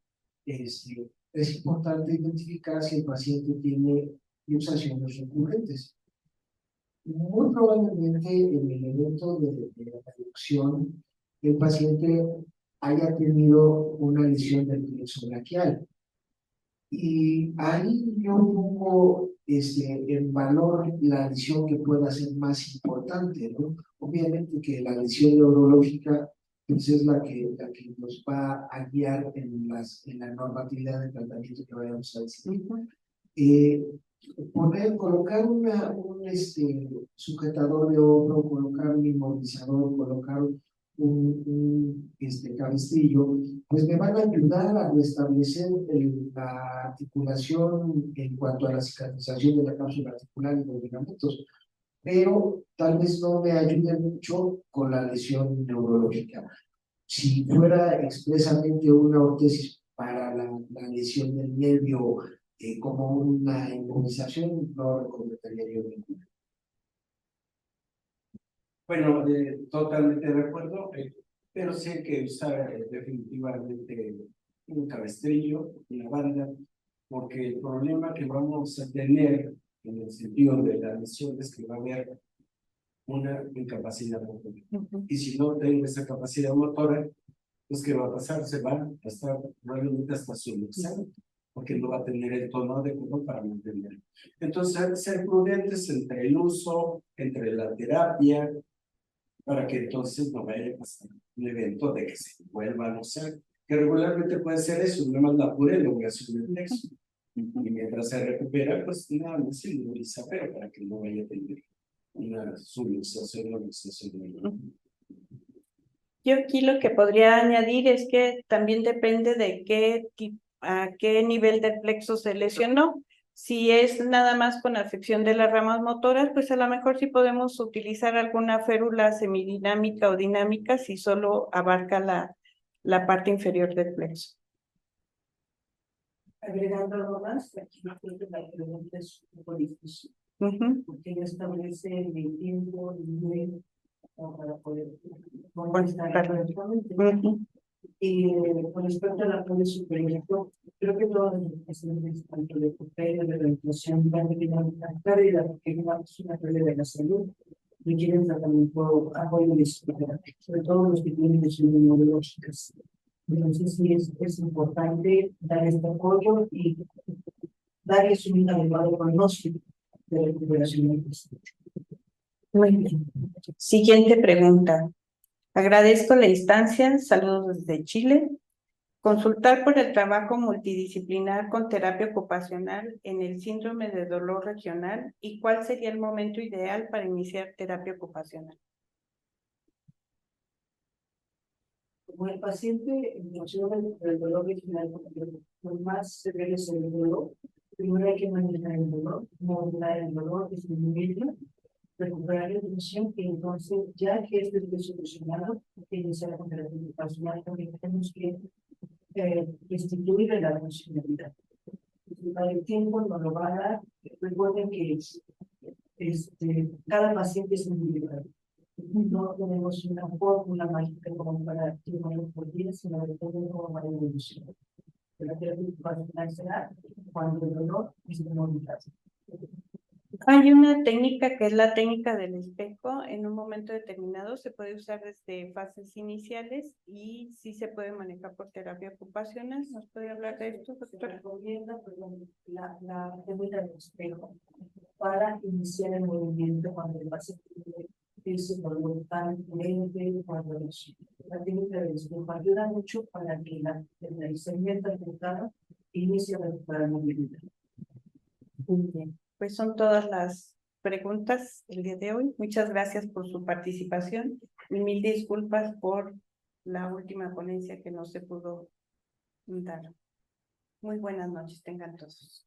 es importante identificar si el paciente tiene luxaciones recurrentes. Muy probablemente en el evento de la reducción, el paciente haya tenido una lesión del plexo braquial. Y ahí yo pongo en valor la lesión que pueda ser más importante, ¿no? Obviamente que la lesión neurológica pues es la que nos va a guiar en la normatividad de tratamiento que vayamos a decir. Colocar un sujetador de hombro, colocar un inmovilizador, colocar un cabestrillo, pues me van a ayudar a restablecer la articulación en cuanto a la cicatrización de la cápsula articular y los ligamentos, pero tal vez no me ayude mucho con la lesión neurológica. Si fuera expresamente una órtesis para la lesión del nervio como una inmunización, no recomendaría yo ninguna. Bueno, totalmente de acuerdo, pero sí hay que usar definitivamente un cabestrillo, una banda, porque el problema que vamos a tener en el sentido de la lesión es que va a haber una incapacidad motora. Y si no tengo esa capacidad motora, pues ¿qué va a pasar? Se va a estar probablemente hasta subluxado, porque no va a tener el tono adecuado para mantener. Entonces, ser prudentes entre el uso, entre la terapia, para que entonces no vaya a pasar un evento de que se vuelva a usar, que regularmente puede ser eso, nada más la pura elongación del plexo. Y mientras se recupera, pues nada más se inmoviliza, pero para que no vaya a tener una subluxación o luxación. Yo aquí lo que podría añadir es que también depende de a qué nivel del plexo se lesionó. Si es nada más con afección de las ramas motoras, pues a lo mejor sí podemos utilizar alguna férula semidinámica o dinámica si solo abarca la parte inferior del plexo. Agregando algo más, aquí no creo que la pregunta es un poco difícil, porque ella establece el tiempo, el nivel para poder contestar correctamente. Y con respecto a la parte superior, creo que todas las indicaciones, tanto de papel, de la inflación, van a tener una pérdida, porque es una pérdida de la salud, requieren tratamiento, apoyo disciplinar, sobre todo los que tienen lesiones neurológicas. Entonces sí es importante dar este apoyo y darles un adecuado pronóstico de recuperación del paciente. Muy bien. Siguiente pregunta. Agradezco la instancia. Saludos desde Chile. Consultar por el trabajo multidisciplinar con terapia ocupacional en el síndrome de dolor regional y cuál sería el momento ideal para iniciar terapia ocupacional. Como el paciente en función del dolor regional, lo más severo es el dolor, primero hay que manejar el dolor, modular el dolor, disminuirlo, recuperar la función, y entonces, ya que esto esté solucionado, que iniciar con terapia ocupacional, porque tenemos que instituir la funcionalidad. Para el tiempo no lo va a dar. Recuerden que cada paciente es individual. No tenemos una fórmula mágica como para que no por día, sino de cómo va a evolucionar. La terapia ocupacional será cuando el dolor disminuya. Hay una técnica que es la técnica del espejo. En un momento determinado se puede usar desde fases iniciales y sí se puede manejar por terapia ocupacional. ¿Nos puede hablar de esto, Se doctora? recomienda la técnica del espejo para iniciar el movimiento cuando el paciente ese dolor tan leve, cuando la técnica del espejo ayuda mucho para que el segmento afectado inicie a recuperar movilidad. Muy bien. Pues son todas las preguntas el día de hoy. Muchas gracias por su participación y mil disculpas por la última ponencia que no se pudo dar. Muy buenas noches, tengan todos.